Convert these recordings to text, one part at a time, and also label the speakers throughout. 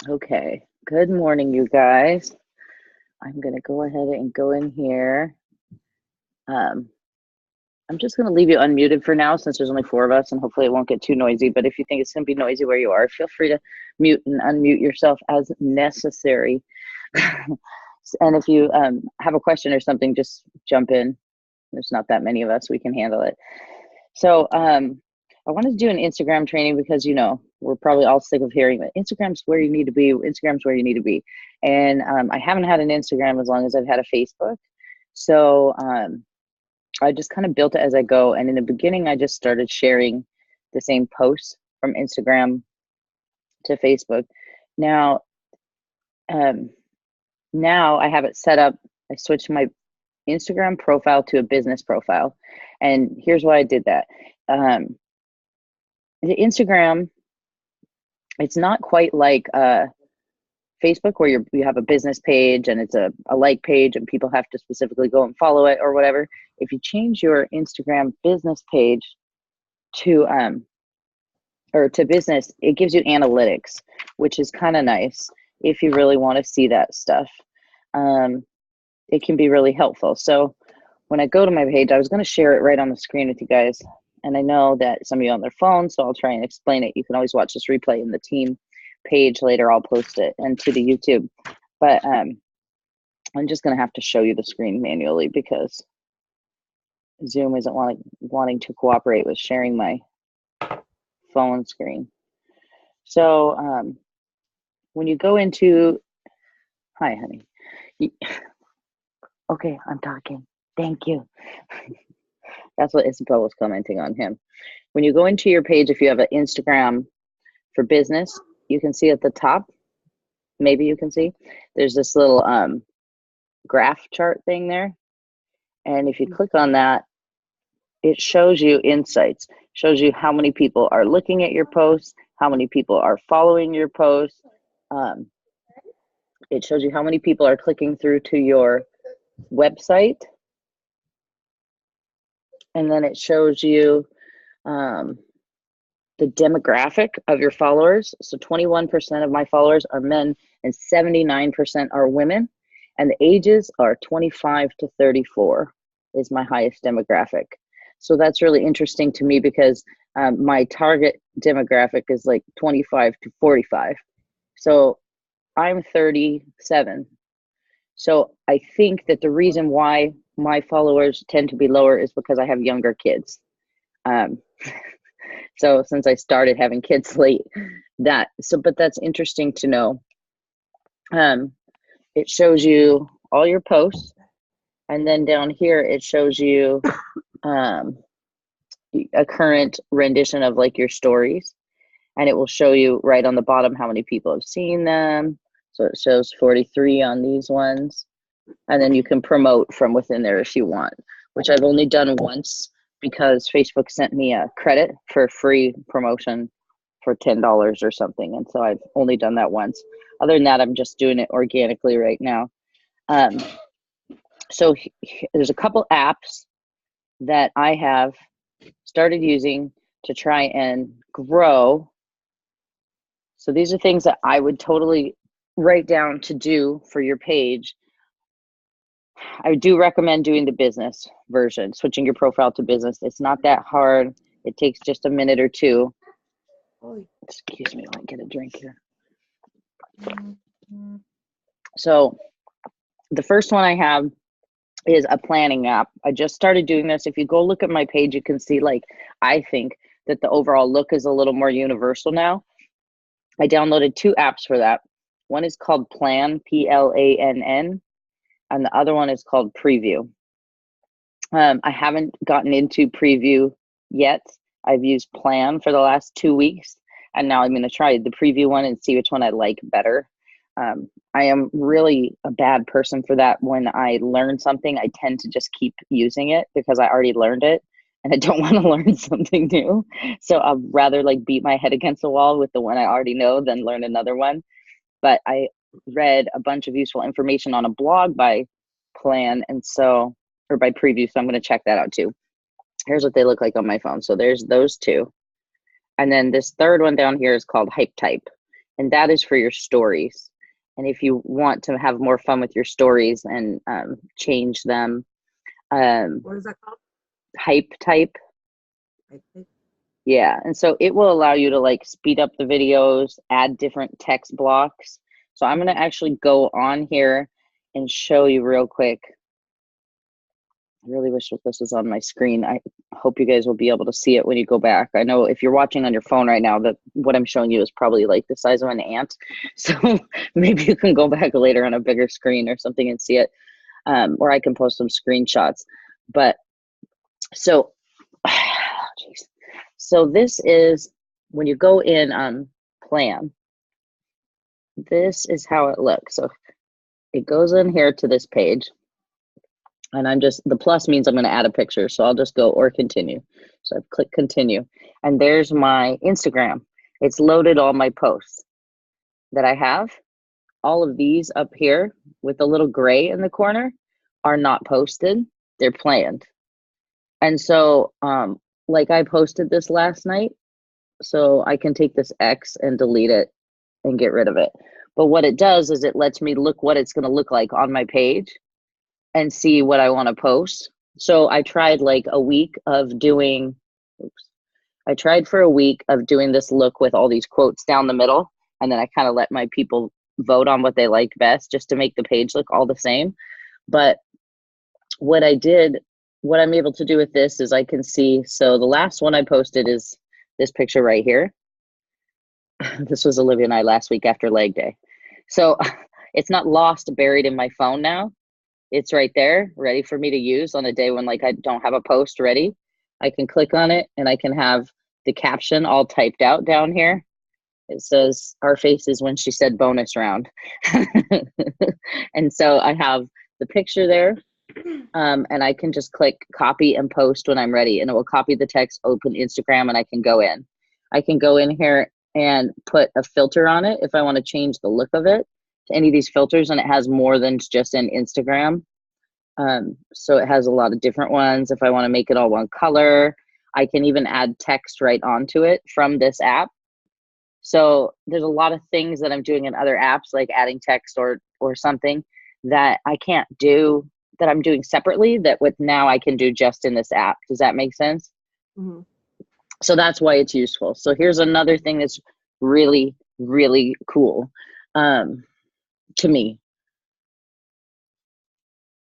Speaker 1: Okay, good morning, you guys. I'm gonna go ahead and go in here. Um, I'm just gonna leave you unmuted for now since there's only four of us and hopefully it won't get too noisy. But if you think it's gonna be noisy where you are, feel free to mute and unmute yourself as necessary. And if you have a question or something, just jump in. There's not that many of us, we can handle it. So I wanted to do an Instagram training because, we're probably all sick of hearing that Instagram's where you need to be, Instagram's where you need to be. And I haven't had an Instagram as long as I've had a Facebook. So I just kind of built it as I go. And in the beginning, I just started sharing the same posts from Instagram to Facebook. Now, now I have it set up. I switched my Instagram profile to a business profile. And here's why I did that. The Instagram, it's not quite like Facebook where you have a business page and it's a like page and people have to specifically go and follow it or whatever. If you change your Instagram business page to or to business, it gives you analytics, which is kind of nice if you really want to see that stuff. It can be really helpful. So when I go to my page, I was going to share it right on the screen with you guys. And I know that some of you on their phone, so I'll try and explain it. You can always watch this replay in the team page later. I'll post it and to the YouTube. But I'm just going to have to show you the screen manually because Zoom isn't wanting to cooperate with sharing my phone screen. So when you go into, hi, honey. Okay, I'm talking. Thank you. That's what Isabel was commenting on him. When you go into your page, if you have an Instagram for business, you can see at the top, maybe you can see, there's this little graph chart thing there. And if you click on that, it shows you insights, shows you how many people are looking at your posts, how many people are following your posts. It shows you how many people are clicking through to your website. And then it shows you the demographic of your followers. So 21% of my followers are men and 79% are women. And the ages are 25 to 34 is my highest demographic. So that's really interesting to me because my target demographic is like 25 to 45. So I'm 37. So I think that the reason why my followers tend to be lower is because I have younger kids. So since I started having kids late, but that's interesting to know. It shows you all your posts, and then down here it shows you a current rendition of like your stories, and it will show you right on the bottom how many people have seen them. So it shows 43 on these ones, and then you can promote from within there if you want, which I've only done once because Facebook sent me a credit for free promotion for $10 or something. And so I've only done that once. Other than that, I'm just doing it organically right now. So there's a couple apps that I have started using to try and grow. So these are things that I would totally write down to do for your page. I do recommend doing the business version, switching your profile to business. It's not that hard. It takes just a minute or two. Excuse me, let me get a drink here. So the first one I have is a planning app. I just started doing this. If you go look at my page, you can see I think that the overall look is a little more universal now. I downloaded two apps for that. One is called Plann, Plann, and the other one is called Preview. I haven't gotten into Preview yet. I've used Plann for the last 2 weeks, and now I'm going to try the Preview one and see which one I like better. I am really a bad person for that. When I learn something, I tend to just keep using it because I already learned it and I don't want to learn something new. So I'd rather beat my head against the wall with the one I already know than learn another one. But I read a bunch of useful information on a blog by Plann or by Preview. So I'm going to check that out too. Here's what they look like on my phone. So there's those two. And then this third one down here is called Hype Type. and that is for your stories. And if you want to have more fun with your stories and change them,
Speaker 2: What is that called?
Speaker 1: hype type.
Speaker 2: I think.
Speaker 1: Yeah, and so it will allow you to like speed up the videos, add different text blocks. So I'm going to actually go on here and show you real quick. I really wish that this was on my screen. I hope you guys will be able to see it when you go back. I know if you're watching on your phone right now, that what I'm showing you is probably like the size of an ant. So maybe you can go back later on a bigger screen or something and see it. Or I can post some screenshots. But so, geez. So this is when you go in on plan, this is how it looks. So it goes in here to this page. And I'm just, the plus means I'm going to add a picture. So I'll just go or continue. So I click continue. And there's my Instagram. It's loaded all my posts that I have. All of these up here with the little gray in the corner are not posted. They're planned. And so, like I posted this last night, so I can take this X and delete it and get rid of it. But what it does is it lets me look what it's going to look like on my page and see what I want to post. So I tried like a week of doing, I tried for a week of doing this look with all these quotes down the middle. And then I kind of let my people vote on what they liked best just to make the page look all the same. But what I did, what I'm able to do with this is I can see, so the last one I posted is this picture right here. This was Olivia and I last week after leg day. So it's not lost, buried in my phone now. It's right there, ready for me to use on a day when like I don't have a post ready. I can click on it and I can have the caption all typed out down here. It says, "Our faces when she said bonus round." And so I have the picture there, and I can just click copy and post when I'm ready, and it will copy the text, open Instagram, and I can go in. I can go in here and put a filter on it if I want to change the look of it to any of these filters, and it has more than just an Instagram. So it has a lot of different ones. If I want to make it all one color, I can even add text right onto it from this app. So there's a lot of things that I'm doing in other apps, like adding text or something that I can't do, that I'm doing separately, that with now I can do just in this app. Does that make sense?
Speaker 2: Mm-hmm.
Speaker 1: So that's why it's useful. So here's another thing that's really, really cool to me.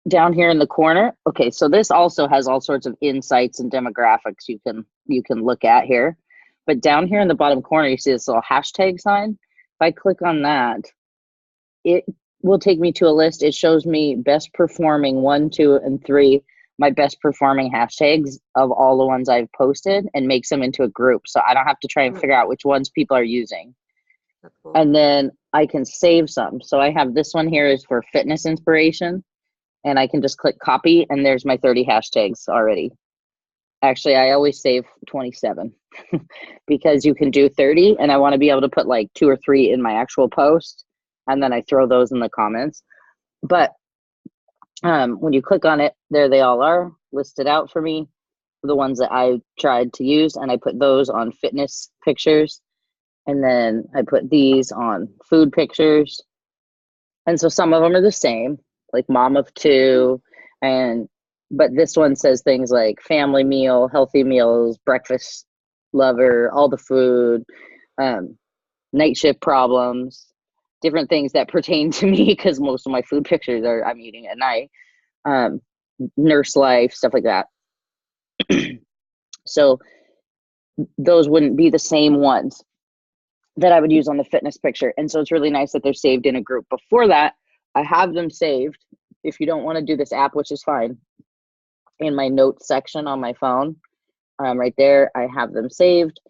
Speaker 1: Down here in the corner, okay, so this also has all sorts of insights and demographics you can look at here. But down here in the bottom corner, you see this little hashtag sign. If I click on that, it will take me to a list. It shows me best performing 1, 2, and 3, my best performing hashtags of all the ones I've posted, and makes them into a group. So I don't have to try and figure out which ones people are using.
Speaker 2: That's cool.
Speaker 1: And then I can save some. So I have this one here is for fitness inspiration. And I can just click copy, and there's my 30 hashtags already. Actually, I always save 27 because you can do 30, and I want to be able to put like 2 or 3 in my actual post, and then I throw those in the comments. But when you click on it, there they all are listed out for me, the ones that I tried to use, and I put those on fitness pictures, and then I put these on food pictures. And so some of them are the same, like mom of 2, but this one says things like family meal, healthy meals, breakfast lover, all the food, night shift problems, different things that pertain to me, because most of my food pictures are I'm eating at night, nurse life, stuff like that. So those wouldn't be the same ones that I would use on the fitness picture. And so it's really nice that they're saved in a group. Before that, I have them saved. If you don't want to do this app, which is fine, in my notes section on my phone, right there, I have them saved.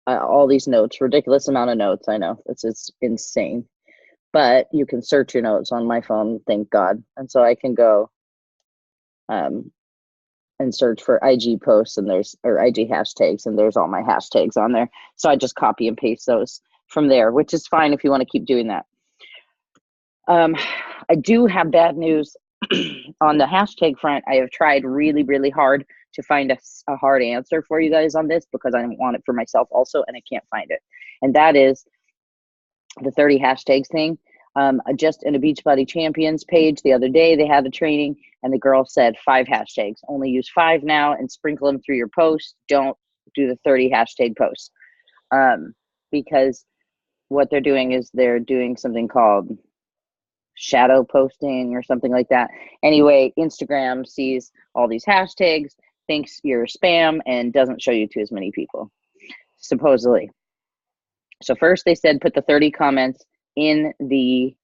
Speaker 1: All these notes, ridiculous amount of notes. I know it's insane, but you can search your notes on my phone, thank God. And so I can go and search for IG posts, and or IG hashtags, and there's all my hashtags on there. So I just copy and paste those from there, which is fine if you want to keep doing that. I do have bad news on the hashtag front. I have tried really, really hard to find a hard answer for you guys on this, because I want it for myself also, and I can't find it. And that is, the 30 hashtags thing. Just in a Beachbody Champions page the other day, they had a training and the girl said 5 hashtags. Only use 5 now and sprinkle them through your post. Don't do the 30 hashtag posts. Because what they're doing is they're doing something called shadow posting or something like that. Anyway, Instagram sees all these hashtags, thinks you're spam, and doesn't show you to as many people, supposedly. So first they said put the 30 comments in the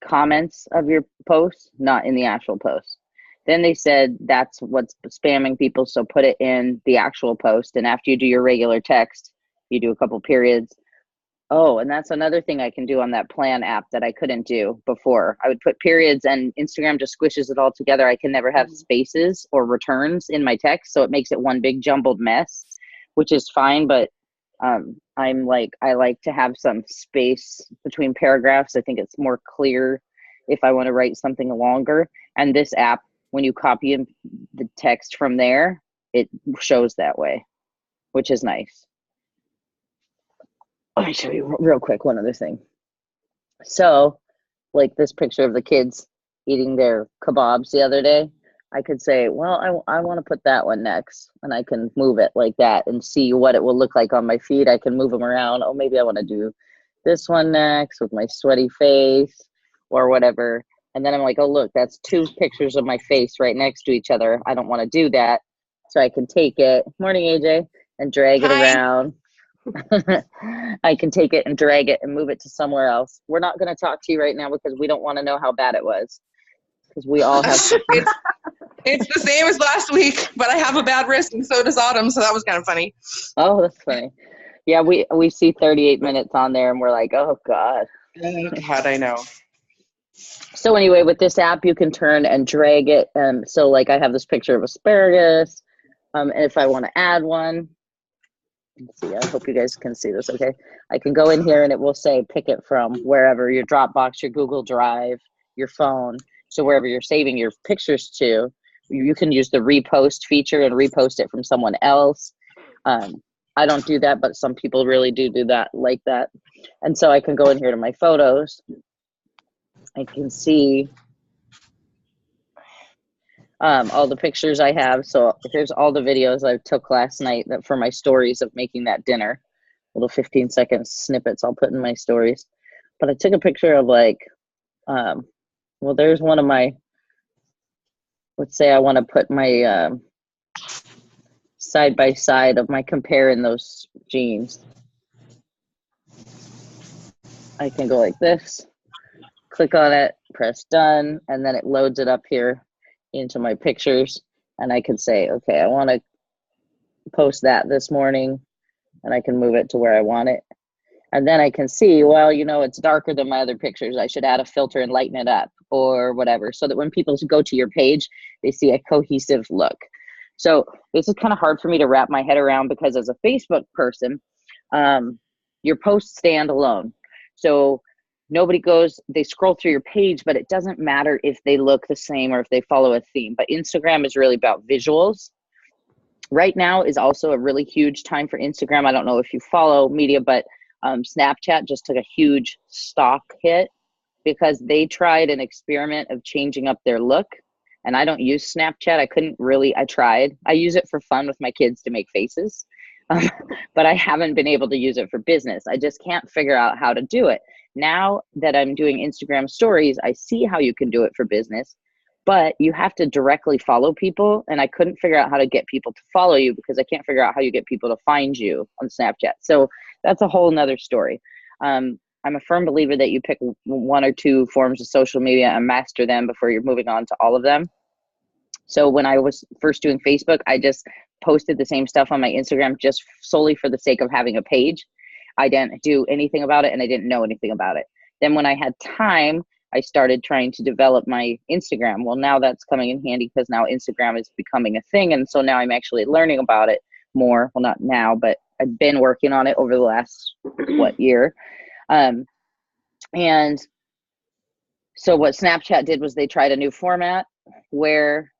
Speaker 1: comments of your post, not in the actual post. Then they said that's what's spamming people, so put it in the actual post. And after you do your regular text, you do a couple periods. Oh, and that's another thing I can do on that Plan app that I couldn't do before. I would put periods and Instagram just squishes it all together. I can never have spaces or returns in my text, so it makes it one big jumbled mess, which is fine, but I like to have some space between paragraphs. I think it's more clear if I want to write something longer. And this app, when you copy the text from there, it shows that way, which is nice. Let me show you real quick one other thing. So, like this picture of the kids eating their kebabs the other day, I could say, well, I want to put that one next, and I can move it like that and see what it will look like on my feed. I can move them around. Oh, maybe I want to do this one next with my sweaty face or whatever. And then I'm like, oh, look, that's 2 pictures of my face right next to each other. I don't want to do that. So I can take it, morning, AJ, and drag it around. I can take it and drag it and move it to somewhere else. We're not going to talk to you right now because we don't want to know how bad it was. Because we all have.
Speaker 3: It's the same as last week, but I have a bad wrist and so does Autumn, so that was kind of funny.
Speaker 1: Oh, that's funny. Yeah, we see 38 minutes on there and we're like, oh, God.
Speaker 3: Oh, God, I know.
Speaker 1: So anyway, with this app, you can turn and drag it. So like I have this picture of asparagus. And if I want to add one, let's see, I hope you guys can see this, okay? I can go in here and it will say pick it from wherever, your Dropbox, your Google Drive, your phone. So wherever you're saving your pictures to, you can use the repost feature and repost it from someone else. I don't do that, but some people really do that like that. And so I can go in here to my photos. I can see all the pictures I have. So here's all the videos I took last night for my stories of making that dinner. Little 15-second snippets I'll put in my stories. But I took a picture of like, well, there's one of my, let's say I want to put my side by side of my comparing those jeans. I can go like this, click on it, press done, and then it loads it up here into my pictures. And I can say, okay, I want to post that this morning, and I can move it to where I want it. And then I can see, well, you know, it's darker than my other pictures. I should add a filter and lighten it up or whatever, so that when people go to your page, they see a cohesive look. So this is kind of hard for me to wrap my head around because as a Facebook person, your posts stand alone. So nobody goes, they scroll through your page, but it doesn't matter if they look the same or if they follow a theme. But Instagram is really about visuals. Right now is also a really huge time for Instagram. I don't know if you follow media, but Snapchat just took a huge stock hit because they tried an experiment of changing up their look. And I don't use Snapchat. I tried. I use it for fun with my kids to make faces, but I haven't been able to use it for business. I just can't figure out how to do it. Now that I'm doing Instagram stories, I see how you can do it for business, but you have to directly follow people. And I couldn't figure out how to get people to follow you because I can't figure out how you get people to find you on Snapchat. So that's a whole nother story. I'm a firm believer that you pick 1 or 2 forms of social media and master them before you're moving on to all of them. So when I was first doing Facebook, I just posted the same stuff on my Instagram just solely for the sake of having a page. I didn't do anything about it and I didn't know anything about it. Then when I had time, I started trying to develop my Instagram. Well, now that's coming in handy because now Instagram is becoming a thing. And so now I'm actually learning about it more. Well, not now, but I've been working on it over the last, year. And so what Snapchat did was they tried a new format where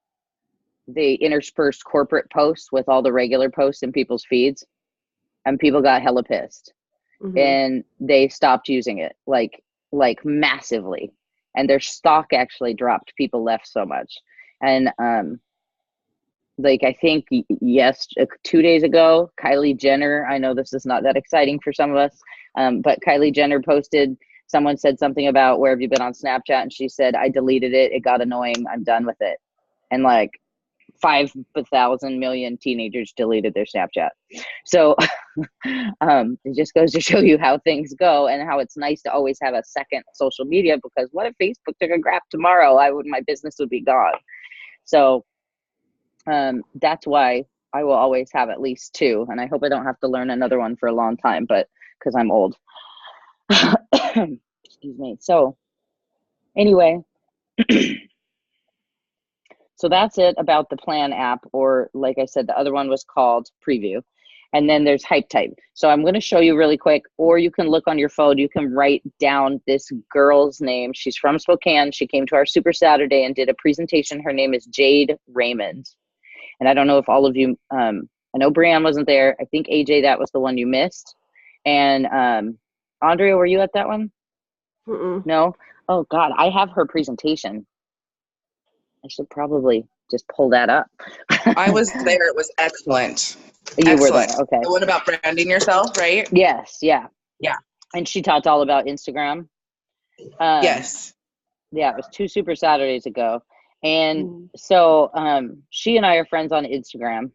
Speaker 1: they interspersed corporate posts with all the regular posts in people's feeds, and people got hella pissed and they stopped using it like massively, and their stock actually dropped. People left so much. And like I think yes, 2 days ago, Kylie Jenner, I know this is not that exciting for some of us, but Kylie Jenner posted, someone said something about where have you been on Snapchat, and she said, I deleted it, it got annoying, I'm done with it. And like 5,000 million teenagers deleted their Snapchat. So it just goes to show you how things go, and how it's nice to always have a second social media, because what if Facebook took a crap tomorrow? My business would be gone. So that's why I will always have at least two, and I hope I don't have to learn another one for a long time, but because I'm old. Excuse me. So anyway, so that's it about the Plan app, or like I said, the other one was called Preview. And then there's Hype Type. So I'm going to show you really quick, or you can look on your phone. You can write down this girl's name. She's from Spokane. She came to our Super Saturday and did a presentation. Her name is Jade Raymond. And I don't know if all of you, I know Brianne wasn't there. I think AJ, that was the one you missed. And Andrea, were you at that one? No? Oh God, I have her presentation. I should probably just pull that up.
Speaker 3: I was there. It was excellent.
Speaker 1: You
Speaker 3: Excellent.
Speaker 1: were there, okay.
Speaker 3: The one about branding yourself, right?
Speaker 1: Yes, yeah.
Speaker 3: Yeah.
Speaker 1: And she talked all about Instagram.
Speaker 3: Yes.
Speaker 1: Yeah, it was 2 Super Saturdays ago. And so she and I are friends on Instagram.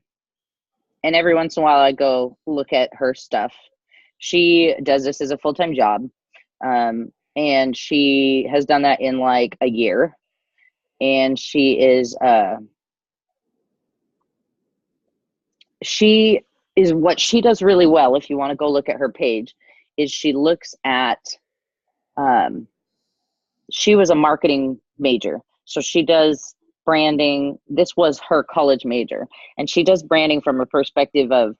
Speaker 1: And every once in a while I go look at her stuff. She does this as a full-time job. And she has done that in like a year. And she is what she does really well, if you want to go look at her page, is she looks at she was a marketing major, so she does branding. This was her college major, and she does branding from a perspective of,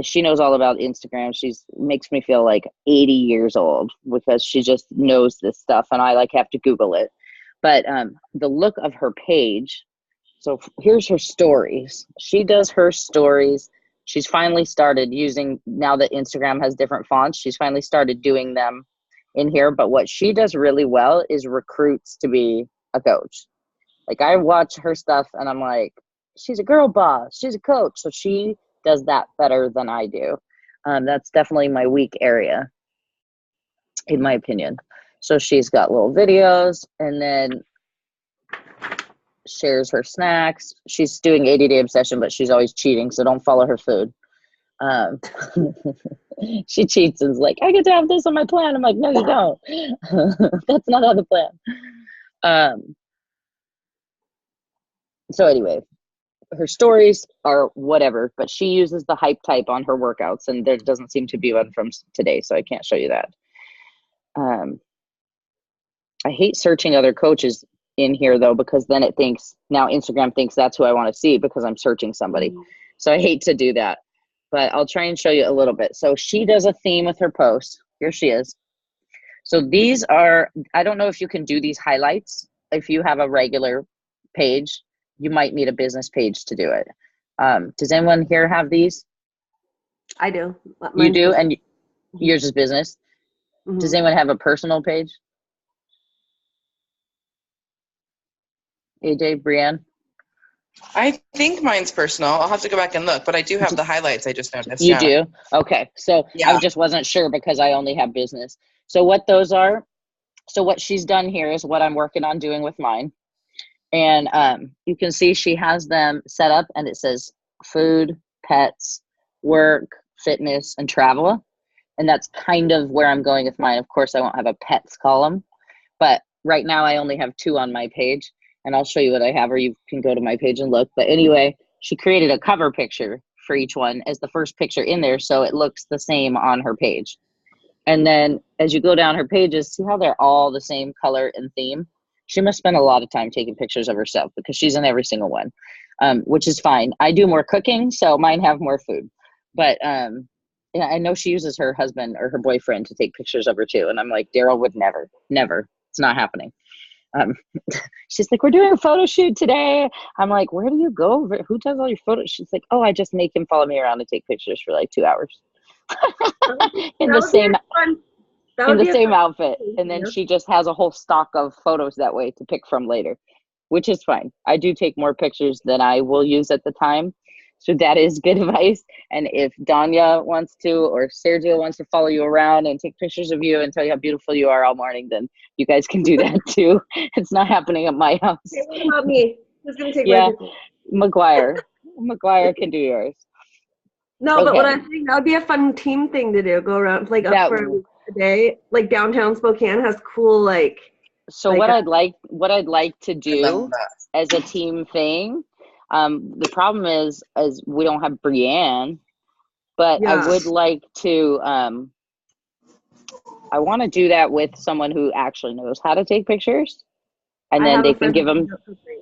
Speaker 1: she knows all about Instagram. She's makes me feel like 80 years old, because she just knows this stuff, and I like have to Google it. But the look of her page, so here's her stories. She does her stories. She's finally started using, now that Instagram has different fonts, she's finally started doing them in here. But what she does really well is recruits to be a coach. Like I watch her stuff and I'm like, she's a girl boss, she's a coach. So she does that better than I do. That's definitely my weak area, in my opinion. So she's got little videos, and then shares her snacks. She's doing 80-day obsession, but she's always cheating, so don't follow her food. She cheats and's like, I get to have this on my plan. I'm like, no, you don't. That's not on the plan. So anyway, her stories are whatever, but she uses the Hype Type on her workouts, and there doesn't seem to be one from today, so I can't show you that. I hate searching other coaches in here though, because then it thinks, now Instagram thinks that's who I want to see because I'm searching somebody. So I hate to do that, but I'll try and show you a little bit. So she does a theme with her posts. Here she is. So these are, I don't know if you can do these highlights. If you have a regular page, you might need a business page to do it. Does anyone here have these?
Speaker 2: I do.
Speaker 1: You do? And yours is business? Does anyone have a personal page? AJ, Brianne?
Speaker 3: I think mine's personal. I'll have to go back and look, but I do have the highlights. I just noticed.
Speaker 1: You do? Okay. So
Speaker 3: yeah.
Speaker 1: I just wasn't sure because I only have business. So what those are, so what she's done here is what I'm working on doing with mine. And you can see she has them set up, and it says food, pets, work, fitness, and travel. And that's kind of where I'm going with mine. Of course, I won't have a pets column, but right now I only have 2 on my page. And I'll show you what I have, or you can go to my page and look. But anyway, she created a cover picture for each one as the first picture in there, so it looks the same on her page. And then as you go down her pages, see how they're all the same color and theme? She must spend a lot of time taking pictures of herself because she's in every single one, which is fine. I do more cooking, so mine have more food. But yeah, I know she uses her husband or her boyfriend to take pictures of her too. And I'm like, Daryl would never. It's not happening. She's like, we're doing a photo shoot today. I'm like, where do you go? Who does all your photos? She's like, oh, I just make him follow me around and take pictures for like 2 hours. in
Speaker 2: That
Speaker 1: the
Speaker 2: would be
Speaker 1: same
Speaker 2: fun. That
Speaker 1: in
Speaker 2: would
Speaker 1: the
Speaker 2: be a
Speaker 1: same
Speaker 2: fun
Speaker 1: outfit,
Speaker 2: thing
Speaker 1: and
Speaker 2: to
Speaker 1: then
Speaker 2: do.
Speaker 1: she just has a whole stock of photos that way to pick from later, which is fine. I do take more pictures than I will use at the time, so that is good advice. And if Danya wants to, or Sergio wants to follow you around and take pictures of you and tell you how beautiful you are all morning, then you guys can do that too. It's not happening at my house.
Speaker 2: Okay, what about me? Who's gonna take my
Speaker 1: Yeah,
Speaker 2: picture?
Speaker 1: McGuire can do yours.
Speaker 2: No, but what
Speaker 1: Okay,
Speaker 2: I'm saying, that would be a fun team thing to do. Go around like up
Speaker 1: that
Speaker 2: for a day. Like downtown Spokane has cool
Speaker 1: so
Speaker 2: like
Speaker 1: what I'd like to do
Speaker 3: Remember.
Speaker 1: as a team thing. The problem is we don't have Brienne, but I
Speaker 2: yeah.
Speaker 1: would like to. I want to do that with someone who actually knows how to take pictures, and
Speaker 2: I
Speaker 1: then
Speaker 2: have
Speaker 1: they
Speaker 2: a
Speaker 1: can
Speaker 2: friend
Speaker 1: give
Speaker 2: who can
Speaker 1: them.
Speaker 2: do it for free.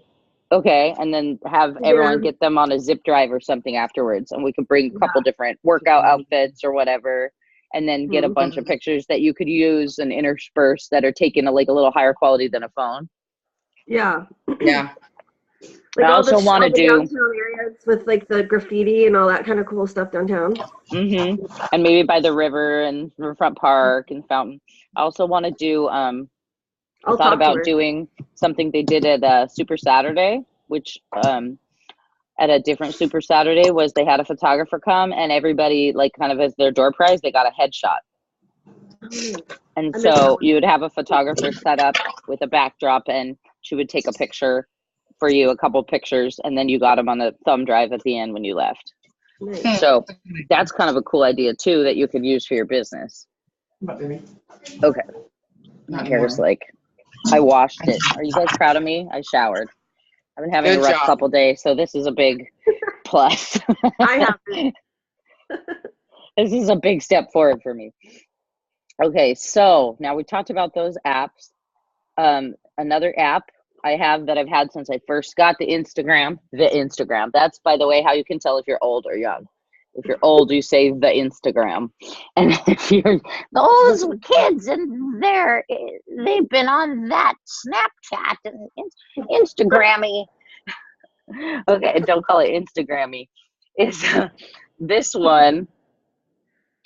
Speaker 1: Okay, and then have
Speaker 2: Yeah.
Speaker 1: everyone get them on a zip drive or something afterwards, and we could bring a couple different workout outfits or whatever, and then get a
Speaker 2: Mhm.
Speaker 1: bunch of pictures that you could use and intersperse that are taken like a little higher quality than a phone.
Speaker 2: Yeah.
Speaker 3: Yeah.
Speaker 2: Like
Speaker 1: I also want
Speaker 2: all
Speaker 1: to
Speaker 2: the
Speaker 1: do.
Speaker 2: downtown areas with like the graffiti and all that kind of cool stuff downtown.
Speaker 1: And maybe by the river and Riverfront Park and Fountain. I also want to do. I
Speaker 2: I'll
Speaker 1: thought
Speaker 2: talk to
Speaker 1: about
Speaker 2: her.
Speaker 1: doing something they did at Super Saturday, which at a different Super Saturday was they had a photographer come and everybody like kind of as their door prize they got a headshot. And
Speaker 2: I missed that
Speaker 1: so
Speaker 2: one.
Speaker 1: you would have a photographer set up with a backdrop and she would take a picture for you, a couple pictures, and then you got them on a thumb drive at the end when you left.
Speaker 2: Nice.
Speaker 1: So that's kind of a cool idea too that you could use for your business. Okay. My hair is like, I washed it. Are you guys proud of me? I showered. I've been having a
Speaker 3: Good
Speaker 1: rough
Speaker 3: job.
Speaker 1: couple days, so this is a big plus.
Speaker 2: I haven't.
Speaker 1: This is a big step forward for me. Okay, so now we talked about those apps. Another app I have that I've had since I first got the Instagram. That's, by the way, how you can tell if you're old or young. If you're old, you say the Instagram, and if you're those kids and they've been on that Snapchat and Instagrammy. Okay, don't call it Instagrammy. It's this one.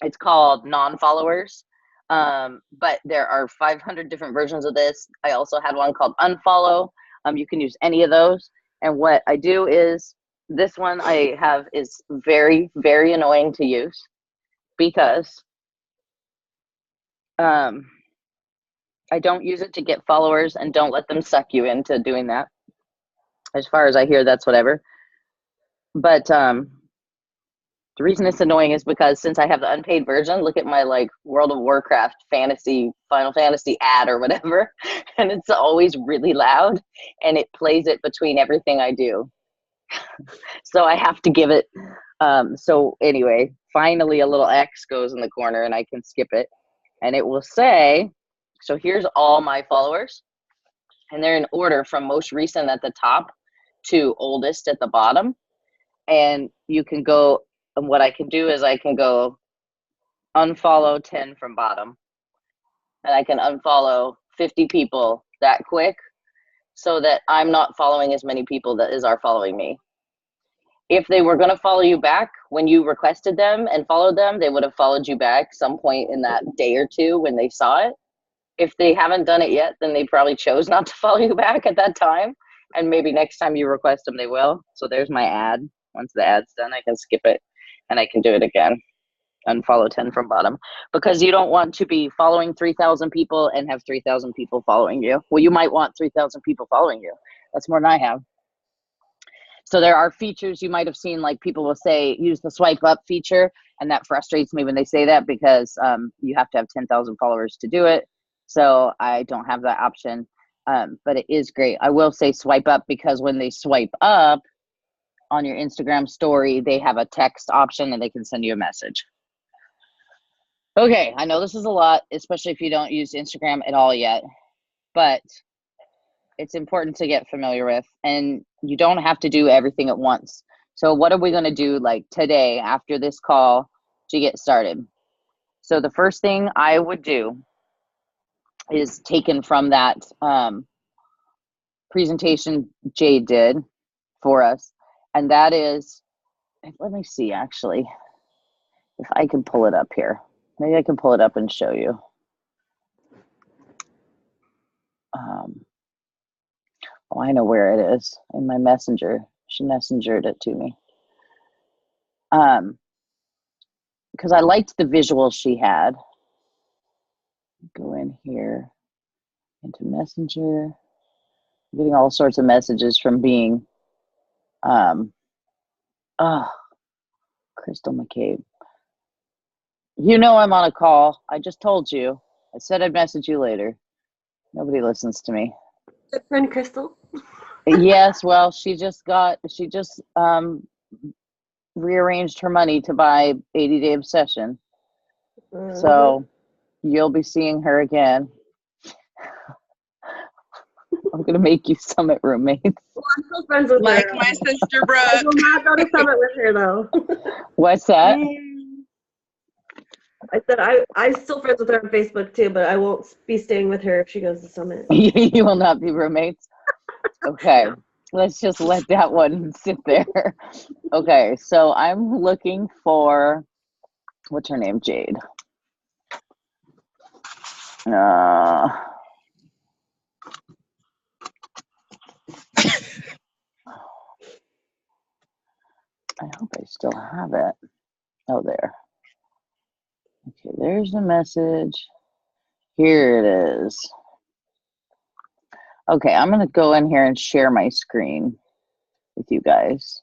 Speaker 1: It's called non-followers. But there are 500 different versions of this. I also had one called unfollow. You can use any of those. And what I do is this one I have is very, very annoying to use because I don't use it to get followers and don't let them suck you into doing that. As far as I hear, that's whatever. But the reason it's annoying is because since I have the unpaid version, look at my like World of Warcraft fantasy, Final Fantasy ad or whatever, and it's always really loud and it plays it between everything I do. So I have to give it. So anyway, finally a little X goes in the corner and I can skip it. And it will say, so here's all my followers. And they're in order from most recent at the top to oldest at the bottom. And you can go, and what I can do is I can go unfollow 10 from bottom. And I can unfollow 50 people that quick so that I'm not following as many people that are following me. If they were going to follow you back when you requested them and followed them, they would have followed you back some point in that day or two when they saw it. If they haven't done it yet, then they probably chose not to follow you back at that time. And maybe next time you request them, they will. So there's my ad. Once the ad's done, I can skip it and I can do it again. Unfollow 10 from bottom, because you don't want to be following 3,000 people and have 3,000 people following you. Well, you might want 3,000 people following you. That's more than I have. So there are features you might have seen, like people will say, use the swipe up feature. And that frustrates me when they say that because you have to have 10,000 followers to do it. So I don't have that option. But it is great. I will say swipe up because when they swipe up on your Instagram story, they have a text option and they can send you a message. Okay, I know this is a lot, especially if you don't use Instagram at all yet, but it's important to get familiar with, and you don't have to do everything at once. So what are we going to do like today after this call to get started? So the first thing I would do is taken from that presentation Jade did for us, and that is, let me see actually, if I can pull it up here. Maybe I can pull it up and show you. Oh, I know where it is in my messenger. She messengered it to me. Because I liked the visual she had. Go in here into messenger. I'm getting all sorts of messages from being Crystal McCabe. You know I'm on a call. I just told you. I said I'd message you later. Nobody listens to me.
Speaker 2: Good friend Crystal.
Speaker 1: Yes, well, she just rearranged her money to buy 80 Day Obsession. So you'll be seeing her again. I'm gonna make you Summit roommates.
Speaker 2: Well, I'm still friends with
Speaker 3: Like
Speaker 2: her.
Speaker 3: my sister
Speaker 2: I will
Speaker 3: Brooke.
Speaker 2: not go to Summit with her though.
Speaker 1: What's that?
Speaker 2: I said I'm still friends with her on Facebook too, but I won't be staying with her if she goes to Summit.
Speaker 1: You will not be roommates. Okay, let's just let that one sit there. Okay, so I'm looking for, what's her name? Jade. I hope I still have it. Oh, there. Okay, there's the message. Here it is. Okay, I'm going to go in here and share my screen with you guys.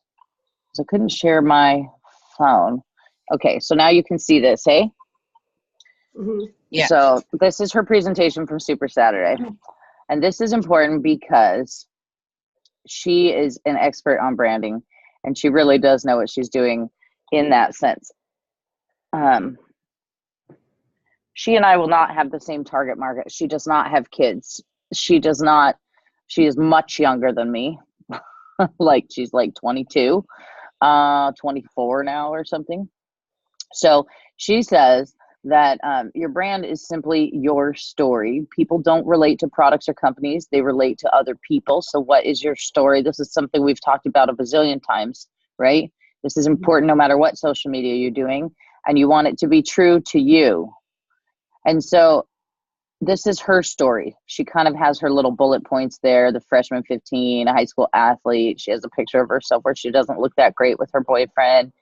Speaker 1: So I couldn't share my phone. Okay, so now you can see this, hey?
Speaker 2: Mm-hmm.
Speaker 3: Yeah.
Speaker 1: So this is her presentation from Super Saturday. And this is important because she is an expert on branding and she really does know what she's doing in that sense. She and I will not have the same target market. She does not have kids. She is much younger than me. Like she's like 22, 24 now or something. So she says that your brand is simply your story. People don't relate to products or companies. They relate to other people. So what is your story? This is something we've talked about a bazillion times, right? This is important no matter what social media you're doing, and you want it to be true to you. And so this is her story. She kind of has her little bullet points there. The freshman 15, a high school athlete. She has a picture of herself where she doesn't look that great with her boyfriend,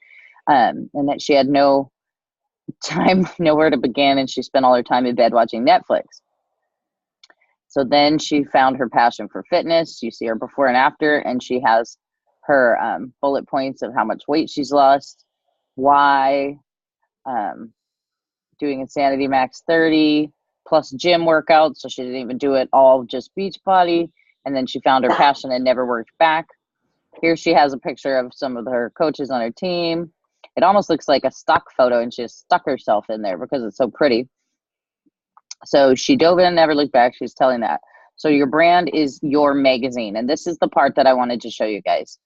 Speaker 1: and that she had no time, nowhere to begin, and she spent all her time in bed watching Netflix. So then she found her passion for fitness. You see her before and after, and she has her bullet points of how much weight she's lost, why, doing Insanity Max 30, plus gym workouts, so she didn't even do it all just Beachbody, and then she found her passion and never worked back. Here she has a picture of some of her coaches on her team. It almost looks like a stock photo, and she just stuck herself in there because it's so pretty. So she dove in and never looked back. She's telling that. So your brand is your magazine, and this is the part that I wanted to show you guys.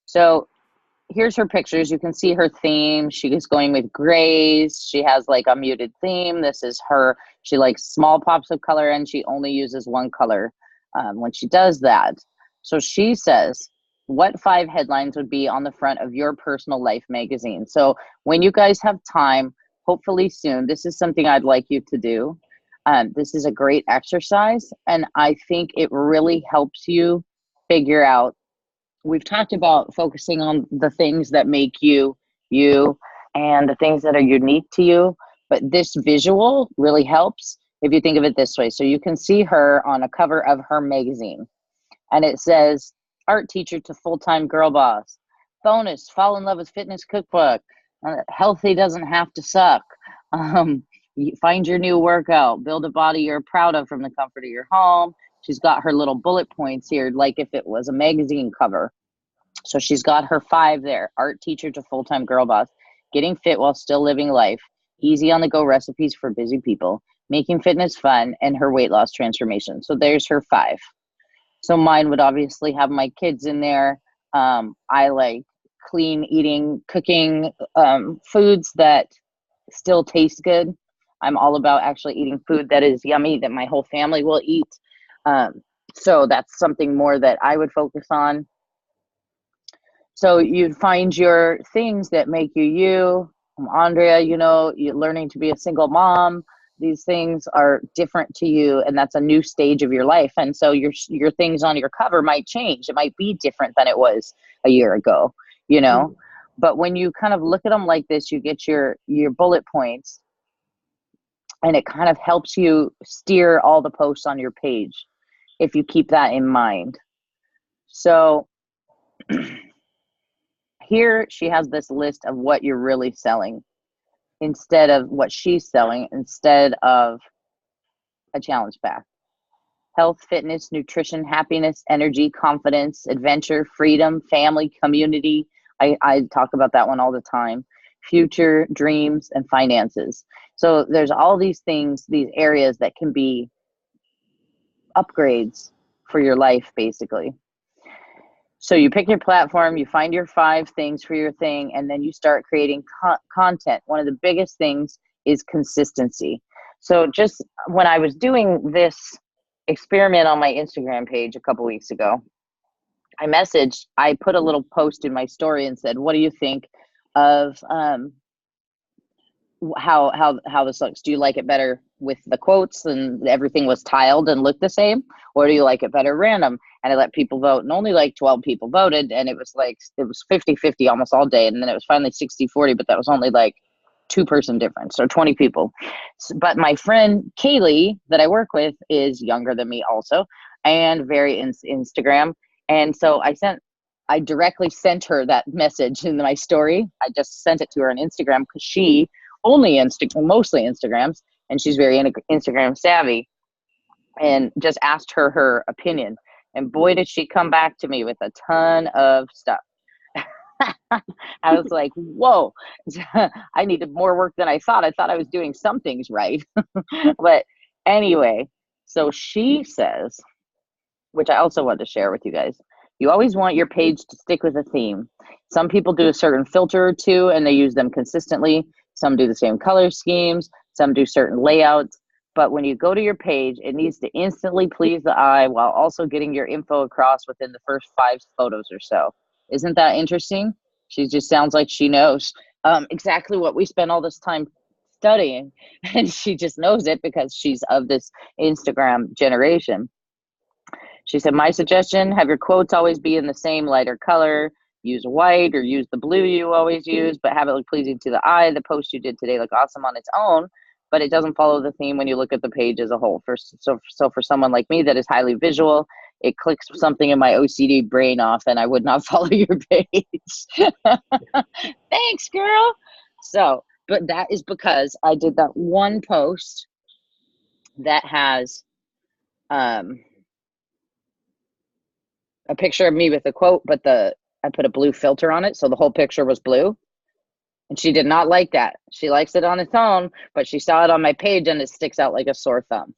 Speaker 1: So here's her pictures. You can see her theme. She is going with grays. She has like a muted theme. This is her. She likes small pops of color, and she only uses one color when she does that. So she says, what 5 headlines would be on the front of your personal life magazine? So when you guys have time, hopefully soon, this is something I'd like you to do. This is a great exercise, and I think it really helps you figure out. We've talked about focusing on the things that make you, you, and the things that are unique to you. But this visual really helps if you think of it this way. So you can see her on a cover of her magazine, and it says, art teacher to full-time girl boss. Bonus, fall in love with fitness cookbook. Healthy doesn't have to suck. Find your new workout. Build a body you're proud of from the comfort of your home. She's got her little bullet points here, like if it was a magazine cover. So she's got her 5 there. Art teacher to full-time girl boss. Getting fit while still living life. Easy on the go recipes for busy people. Making fitness fun, and her weight loss transformation. So there's her 5. So mine would obviously have my kids in there. I like clean eating, cooking foods that still taste good. I'm all about actually eating food that is yummy, that my whole family will eat. So that's something more that I would focus on. So you'd find your things that make you you, Andrea, you're learning to be a single mom. These things are different to you, and that's a new stage of your life. And so your things on your cover might change. It might be different than it was a year ago, you know. But when you kind of look at them like this, you get your bullet points, and it kind of helps you steer all the posts on your page if you keep that in mind. So here she has this list of what you're really selling instead of what she's selling, instead of a challenge pack. Health, fitness, nutrition, happiness, energy, confidence, adventure, freedom, family, community. I talk about that one all the time. Future, dreams, and finances. So there's all these things, these areas that can be upgrades for your life, basically. So you pick your platform, you find your 5 things for your thing, and then you start creating content. One of the biggest things is consistency. So just when I was doing this experiment on my Instagram page a couple weeks ago, I put a little post in my story and said, what do you think of how this looks? Do you like it better with the quotes and everything was tiled and looked the same, or do you like it better random? And I let people vote, and only like 12 people voted, and it was 50-50 almost all day, and then it was finally 60-40, but that was only like 2-person difference, so 20 people. But my friend Kaylee that I work with is younger than me also, and very Instagram, and so I directly sent her that message in my story. I just sent it to her on Instagram because she mostly Instagrams, and she's very Instagram savvy, and just asked her opinion. And boy, did she come back to me with a ton of stuff. I was like, whoa, I needed more work than I thought. I thought I was doing some things right. But anyway, so she says, which I also wanted to share with you guys, you always want your page to stick with a theme. Some people do a certain filter or two and they use them consistently. Some do the same color schemes. Some do certain layouts. But when you go to your page, it needs to instantly please the eye while also getting your info across within the first 5 photos or so. Isn't that interesting? She just sounds like she knows exactly what we spent all this time studying. And she just knows it because she's of this Instagram generation. She said, my suggestion, have your quotes always be in the same lighter color. Use white or use the blue you always use, but have it look pleasing to the eye. The post you did today look awesome on its own, but it doesn't follow the theme when you look at the page as a whole. So for someone like me that is highly visual, it clicks something in my OCD brain off and I would not follow your page. Thanks, girl. So, but that is because I did that one post that has a picture of me with a quote, but I put a blue filter on it, so the whole picture was blue. And she did not like that. She likes it on its own, but she saw it on my page and it sticks out like a sore thumb.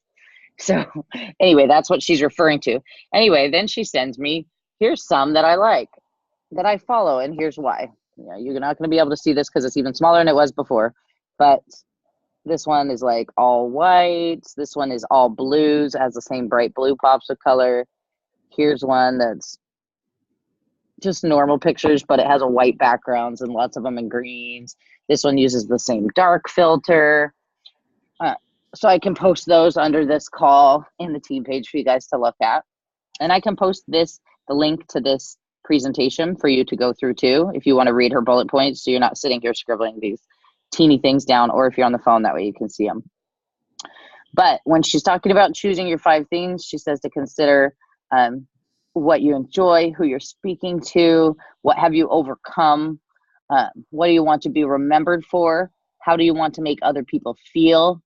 Speaker 1: So anyway, that's what she's referring to. Anyway, then she sends me, here's some that I like, that I follow, and here's why. You're not going to be able to see this because it's even smaller than it was before, but this one is like all whites. This one is all blues, has the same bright blue pops of color. Here's one that's just normal pictures, but it has a white backgrounds and lots of them in greens. This one uses the same dark filter. So I can post those under this call in the team page for you guys to look at. And I can post the link to this presentation for you to go through too, if you want to read her bullet points, so you're not sitting here scribbling these teeny things down, or if you're on the phone, that way you can see them. But when she's talking about choosing your 5 things, she says to consider what you enjoy, who you're speaking to, what have you overcome, what do you want to be remembered for, how do you want to make other people feel,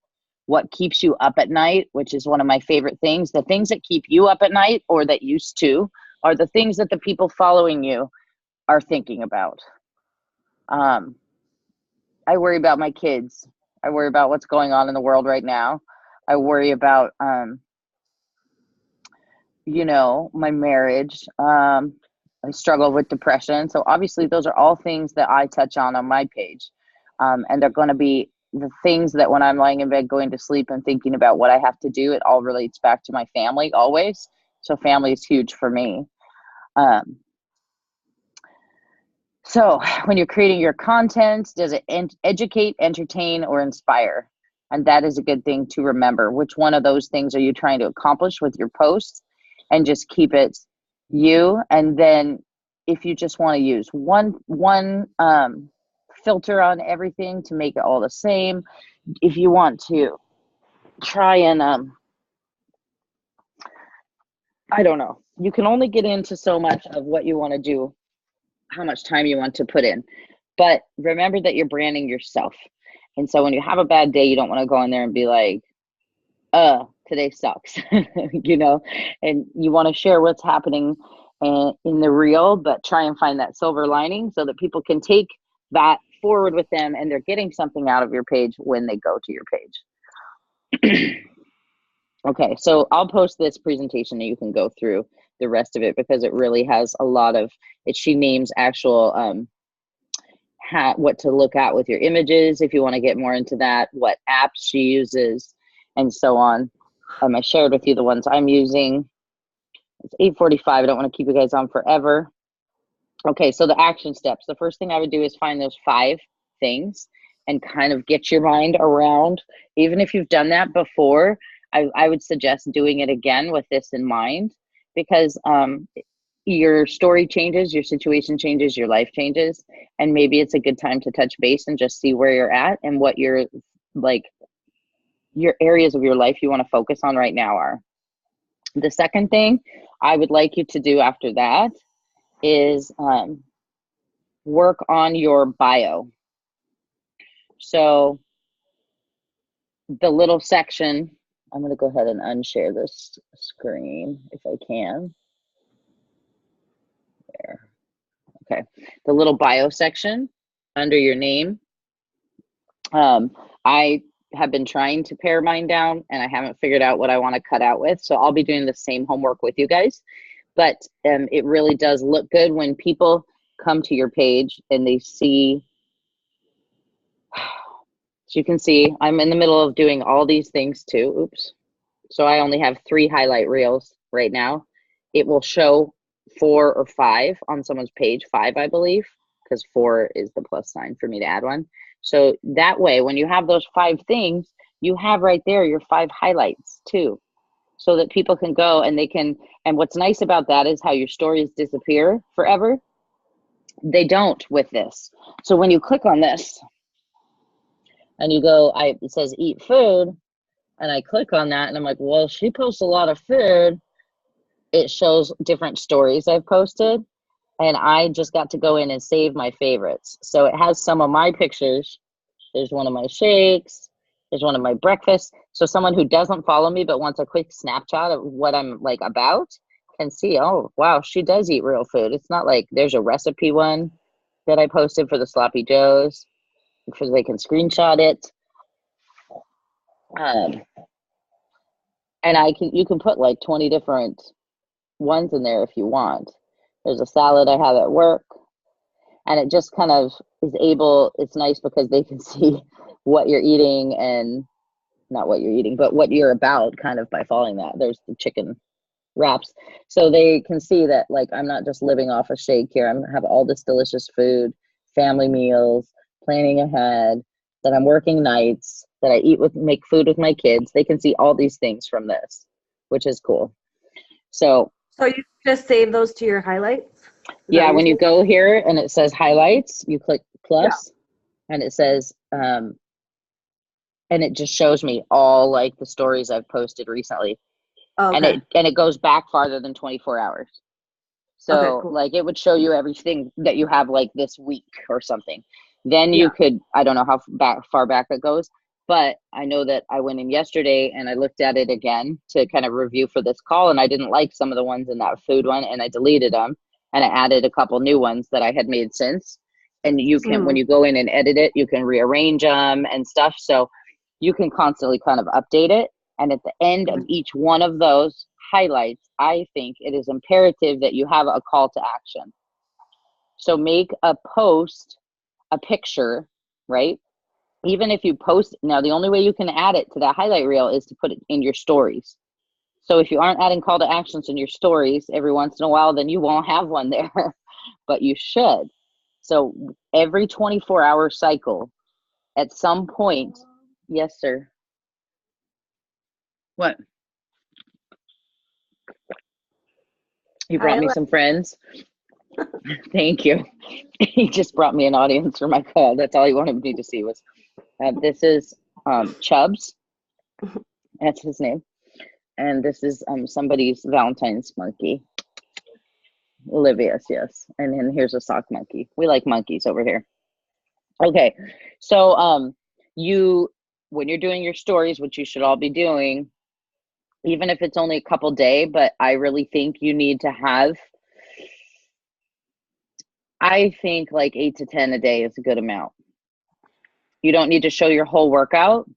Speaker 1: what keeps you up at night, which is one of my favorite things. The things that keep you up at night, or that used to, are the things that the people following you are thinking about. I worry about my kids. I worry about what's going on in the world right now. I worry about my marriage. I struggle with depression. So obviously those are all things that I touch on my page. And they're going to be the things that when I'm lying in bed going to sleep and thinking about what I have to do, it all relates back to my family always. So family is huge for me. So when you're creating your content, does it educate, entertain, or inspire? And that is a good thing to remember. Which one of those things are you trying to accomplish with your posts? And just keep it you. And then if you just want to use one filter on everything to make it all the same, if you want to try and I don't know, you can only get into so much of what you want to do, how much time you want to put in. But remember that you're branding yourself. And so when you have a bad day, you don't want to go in there and be like, today sucks, you know, and you want to share what's happening in the reel, but try and find that silver lining so that people can take that forward with them and they're getting something out of your page when they go to your page. Okay, so I'll post this presentation and you can go through the rest of it because it really has a lot of it. She names actual what to look at with your images if you want to get more into that, what apps she uses, and so on. I shared with you the ones I'm using. It's 8:45. I don't want to keep you guys on forever. Okay, so the action steps. The first thing I would do is find those 5 things and kind of get your mind around. Even if you've done that before, I would suggest doing it again with this in mind, because your story changes, your situation changes, your life changes, and maybe it's a good time to touch base and just see where you're at and what your areas of your life you want to focus on right now are. The second thing I would like you to do after that is work on your bio. So the little section, I'm going to go ahead and unshare this screen if I can. There. Okay. The little bio section under your name. I have been trying to pare mine down and I haven't figured out what I want to cut out with. So I'll be doing the same homework with you guys. But it really does look good when people come to your page and they see. As you can see, I'm in the middle of doing all these things too. Oops. So I only have 3 highlight reels right now. It will show 4 or 5 on someone's page, 5, I believe, because 4 is the plus sign for me to add one. So that way, when you have those 5 things, you have right there your 5 highlights too, so that people can go and they can, and what's nice about that is how your stories disappear forever. They don't with this. So when you click on this and you go, it says eat food, and I click on that and I'm like, well, she posts a lot of food. It shows different stories I've posted, and I just got to go in and save my favorites. So it has some of my pictures. There's one of my shakes. There's one of my breakfasts. So someone who doesn't follow me but wants a quick snapshot of what I'm like about can see, oh, wow, she does eat real food. It's not like there's a recipe one that I posted for the Sloppy Joes because they can screenshot it. And you can put like 20 different ones in there if you want. There's a salad I have at work, and it just kind of is it's nice because they can see what you're eating, and not what you're eating, but what you're about kind of by following that. There's the chicken wraps. So they can see that like I'm not just living off a shake here. I have all this delicious food, family meals, planning ahead, that I'm working nights, that I make food with my kids. They can see all these things from this, which is cool. So
Speaker 2: you just save those to your highlights?
Speaker 1: Yeah, when you go here and it says highlights, you click plus, and it says, and it just shows me all like the stories I've posted recently. Okay. And it goes back farther than 24 hours. So okay, cool. Like it would show you everything that you have like this week or something. Then you could, I don't know how far back it goes, but I know that I went in yesterday and I looked at it again to kind of review for this call, and I didn't like some of the ones in that food one, and I deleted them and I added a couple new ones that I had made since. And you can, when you go in and edit it, you can rearrange them and stuff. So you can constantly kind of update it. And at the end of each one of those highlights, I think it is imperative that you have a call to action. So make a post, a picture, right? Even if you post, now the only way you can add it to that highlight reel is to put it in your stories. So if you aren't adding call to actions in your stories every once in a while, then you won't have one there, but you should. So every 24-hour cycle, at some point, yes, sir. What? You brought me some friends. Thank you. He just brought me an audience for my call. That's all he wanted me to see was, this is Chubbs. That's his name. And this is somebody's Valentine's monkey. Olivia's, yes. And then here's a sock monkey. We like monkeys over here. Okay. So when you're doing your stories, which you should all be doing, even if it's only a couple day, but I really think you need to have, I think like 8 to 10 a day is a good amount. You don't need to show your whole workout,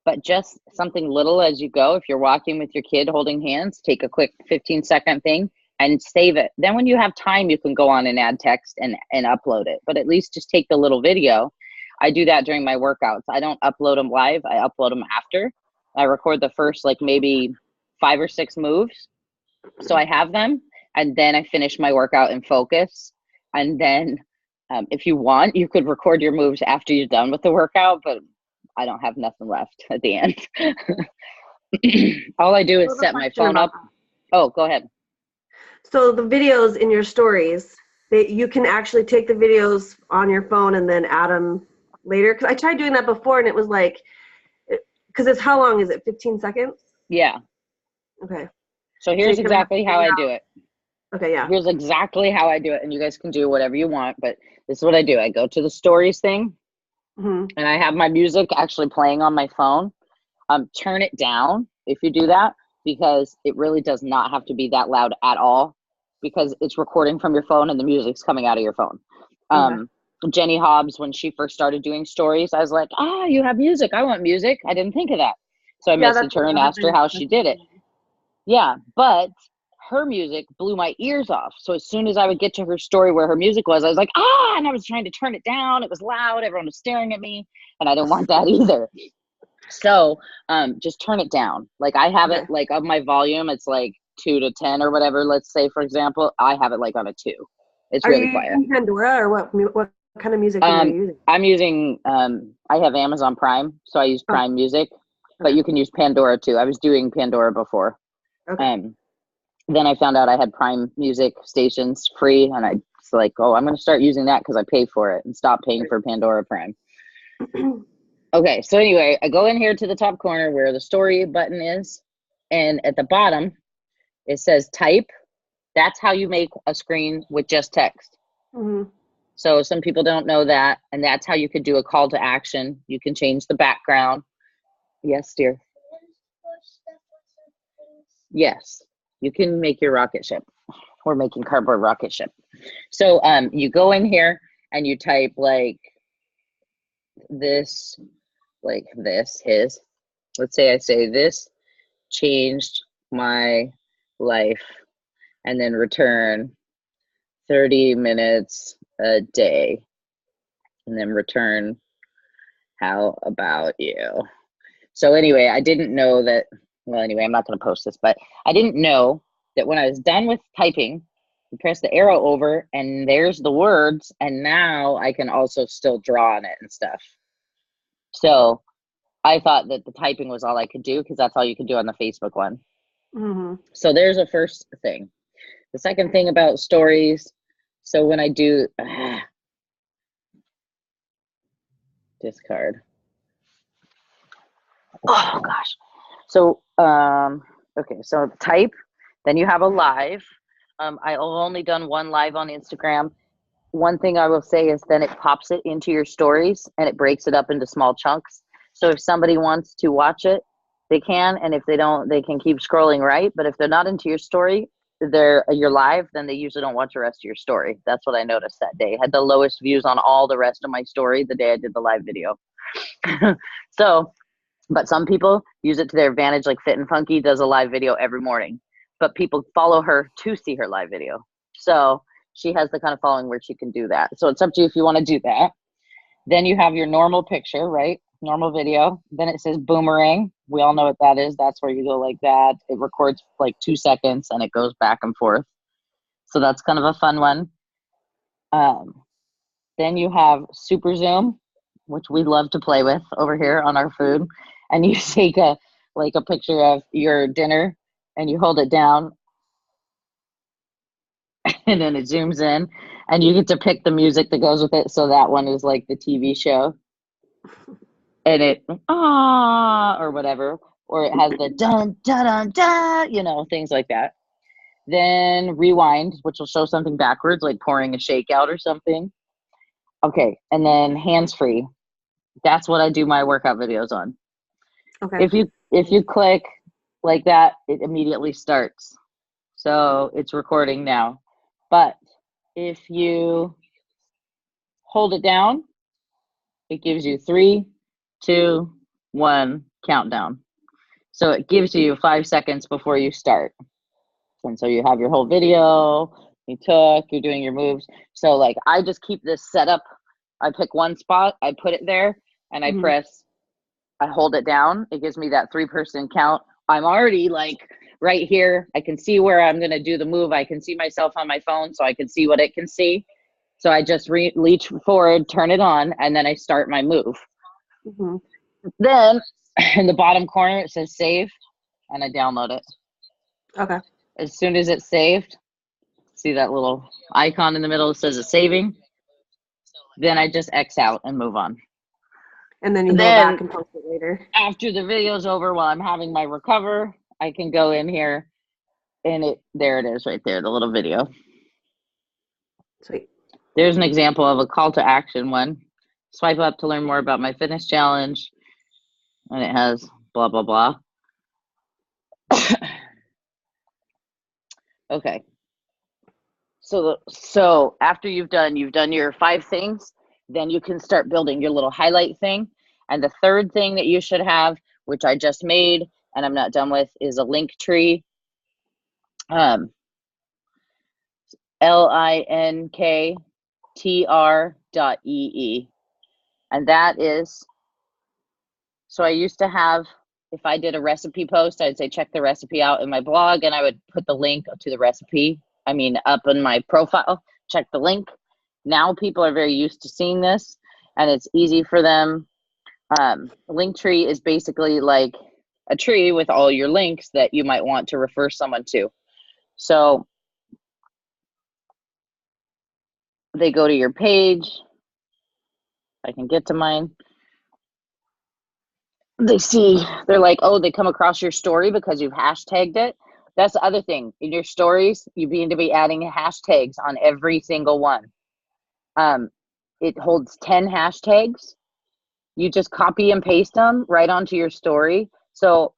Speaker 1: but just something little as you go. If you're walking with your kid holding hands, take a quick 15-second thing and save it. Then when you have time, you can go on and add text and upload it. But at least just take the little video. I do that during my workouts. I don't upload them live. I upload them after. I record the first like maybe 5 or 6 moves. So I have them. And then I finish my workout and focus. And then if you want, you could record your moves after you're done with the workout. But I don't have nothing left at the end. All I do is set my phone up. Oh, go ahead.
Speaker 2: So the videos in your stories, you can actually take the videos on your phone and then add them later. Because I tried doing that before and it was like, because it's how long is it? 15 seconds?
Speaker 1: Yeah.
Speaker 2: Okay.
Speaker 1: So here's exactly how I do it.
Speaker 2: Okay, yeah.
Speaker 1: Here's exactly how I do it. And you guys can do whatever you want, but this is what I do. I go to the stories thing. And I have my music actually playing on my phone. Turn it down if you do that, because it really does not have to be that loud at all, because it's recording from your phone and the music's coming out of your phone. Jenny Hobbs, when she first started doing stories, I was like, you have music. I want music. I didn't think of that. So I messaged her and asked her how she did it. Yeah, but her music blew my ears off. So as soon as I would get to her story where her music was, I was like, and I was trying to turn it down. It was loud. Everyone was staring at me, and I didn't want that either. So just turn it down. Like I have it like of my volume, it's like 2 to 10 or whatever. Let's say, for example, I have it like on a 2. It's really quiet.
Speaker 2: Are you using Pandora or what kind of music are you using?
Speaker 1: I'm using, I have Amazon Prime, so I use Prime Music, but you can use Pandora too. I was doing Pandora before.
Speaker 2: Okay.
Speaker 1: Then I found out I had Prime Music stations free, and I was like, I'm going to start using that because I pay for it and stop paying for Pandora Prime. Okay, so anyway, I go in here to the top corner where the story button is, and at the bottom, it says type. That's how you make a screen with just text. So some people don't know that, and that's how you could do a call to action. You can change the background. Yes, dear. Yes, you can make your rocket ship. We're making cardboard rocket ship. So you go in here and you type like this, his. Let's say I say this changed my life, and then return 30 minutes a day, and then return how about you. So anyway, I didn't know that. Well, anyway, I'm not going to post this, but I didn't know that when I was done with typing, you press the arrow over and there's the words, and now I can also still draw on it and stuff. So I thought that the typing was all I could do, because that's all you could do on the Facebook one. So there's a first thing. The second thing about stories, so when I do discard. Oh gosh. So okay, so type, then you have a live. I've only done one live on Instagram. One thing I will say is then it pops it into your stories and it breaks it up into small chunks. So if somebody wants to watch it, they can, and if they don't, they can keep scrolling, right? But if they're not into your story, you're live, then they usually don't watch the rest of your story. That's what I noticed that day. I had the lowest views on all the rest of my story the day I did the live video. So, but some people use it to their advantage, like Fit and Funky does a live video every morning, but people follow her to see her live video. So she has the kind of following where she can do that. So it's up to you if you want to do that. Then you have your normal picture, right? Normal video. Then it says boomerang. We all know what that is. That's where you go like that. It records like 2 seconds and it goes back and forth. So that's kind of a fun one. Then you have Super Zoom, which we love to play with over here on our food. And you take a picture of your dinner and you hold it down and then it zooms in and you get to pick the music that goes with it. So that one is like the TV show and it or whatever, or it has the dun dun dun dun, things like that. Then rewind, which will show something backwards, like pouring a shakeout or something. Okay, and then hands free. That's what I do my workout videos on.
Speaker 2: Okay.
Speaker 1: If you click like that, it immediately starts. So it's recording now. But if you hold it down, it gives you 3, 2, 1 countdown. So it gives you 5 seconds before you start. And so you have your whole video, you're doing your moves. So like I just keep this set up. I pick one spot, I put it there, and I hold it down. It gives me that 3-person count. I'm already like right here. I can see where I'm going to do the move. I can see myself on my phone so I can see what it can see. So I just reach forward, turn it on, and then I start my move.
Speaker 2: Mm-hmm.
Speaker 1: Then in the bottom corner, it says save, and I download it.
Speaker 2: Okay.
Speaker 1: As soon as it's saved, see that little icon in the middle that says it's saving? Then I just X out and move on.
Speaker 2: And then you go back and post it later.
Speaker 1: After the video's over, while I'm having my recover, I can go in here and there it is right there, the little video.
Speaker 2: Sweet.
Speaker 1: There's an example of a call to action one. Swipe up to learn more about my fitness challenge. And it has blah, blah, blah. Okay. So after you've done your 5 things, then you can start building your little highlight thing. And the third thing that you should have, which I just made and I'm not done with, is a link tree. linktr.ee. And that is, so I used to have, if I did a recipe post, I'd say check the recipe out in my blog and I would put the link to the recipe. Up in my profile, check the link. Now people are very used to seeing this and it's easy for them. Linktree is basically like a tree with all your links that you might want to refer someone to. So they go to your page. I can get to mine. They're like, oh, they come across your story because you've hashtagged it. That's the other thing. In your stories, you need to be adding hashtags on every single one. It holds 10 hashtags. You just copy and paste them right onto your story. So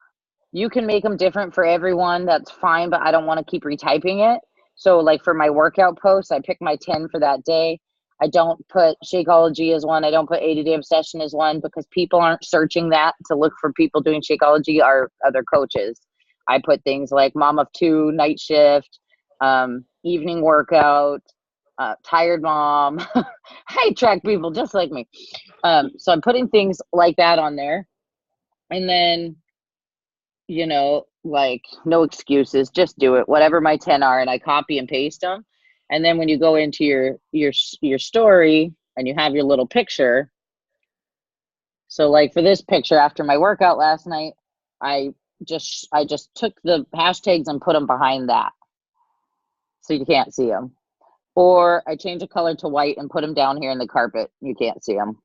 Speaker 1: you can make them different for everyone. That's fine, but I don't want to keep retyping it. So like for my workout posts, I pick my 10 for that day. I don't put Shakeology as one. I don't put 80-day obsession as one because people aren't searching that to look for people doing Shakeology or other coaches. I put things like mom of 2, night shift, evening workout, tired mom. I track people just like me. So I'm putting things like that on there. And then, like no excuses, just do it. Whatever my 10 are, and I copy and paste them. And then when you go into your story and you have your little picture. So like for this picture after my workout last night, I just took the hashtags and put them behind that. So you can't see them. Or I change a color to white and put them down here in the carpet. You can't see them.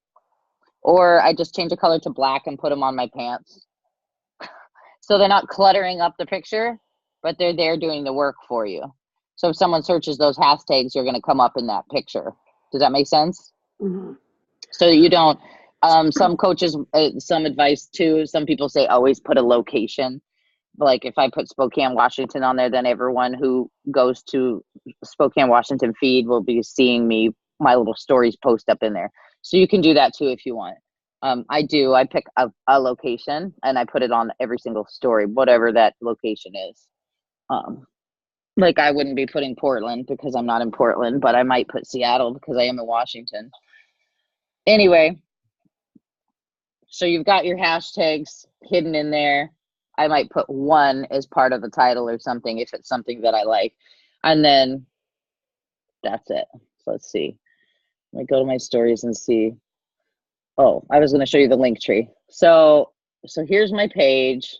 Speaker 1: Or I just change a color to black and put them on my pants. So they're not cluttering up the picture, but they're there doing the work for you. So if someone searches those hashtags, you're going to come up in that picture. Does that make sense?
Speaker 2: Mm-hmm.
Speaker 1: So that you don't, some coaches, some advice too, some people say always put a location. Like if I put Spokane, Washington on there, then everyone who goes to Spokane, Washington feed will be seeing my little stories post up in there. So you can do that too if you want. I pick a location and I put it on every single story, whatever that location is. Like I wouldn't be putting Portland because I'm not in Portland, but I might put Seattle because I am in Washington. Anyway, so you've got your hashtags hidden in there. I might put one as part of the title or something if it's something that I like. And then that's it. So let's see. Let me go to my stories and see. Oh, I was going to show you the link tree. So here's my page.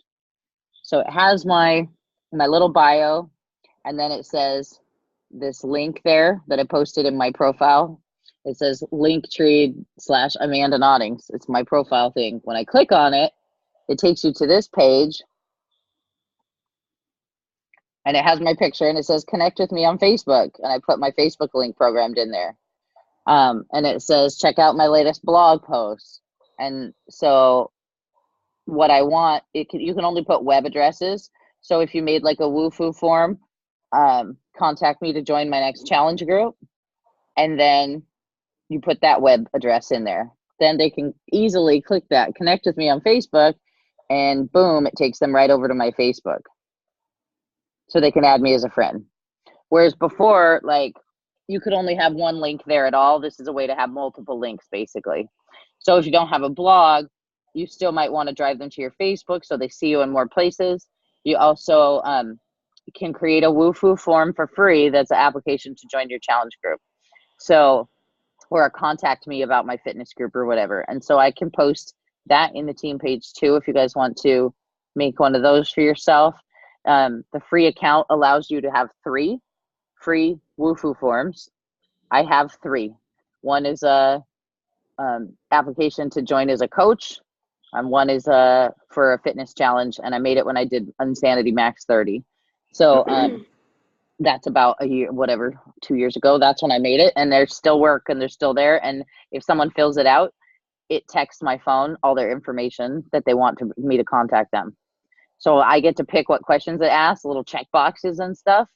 Speaker 1: So it has my little bio, and then it says this link there that I posted in my profile. It says Linktree/Amanda Noddings. It's my profile thing. When I click on it, it takes you to this page, and it has my picture, and it says connect with me on Facebook, and I put my Facebook link programmed in there. And it says check out my latest blog post. And so what I want, you can only put web addresses. So if you made like a Wufoo form, contact me to join my next challenge group, and then you put that web address in there. Then they can easily click that, connect with me on Facebook, and boom, it takes them right over to my Facebook. So they can add me as a friend. Whereas before, like, you could only have one link there at all. This is a way to have multiple links, basically. So if you don't have a blog, you still might want to drive them to your Facebook so they see you in more places. You also can create a Wufoo form for free that's an application to join your challenge group. So, or contact me about my fitness group or whatever. And so I can post that in the team page too if you guys want to make one of those for yourself. The free account allows you to have 3 free Wufoo forms. I have 3. One is a application to join as a coach. One is for a fitness challenge, and I made it when I did Insanity Max 30. So that's about a year, 2 years ago. That's when I made it, and there's still work, and they're still there. And if someone fills it out, it texts my phone all their information that they want me to contact them. So I get to pick what questions it asks, little check boxes and stuff.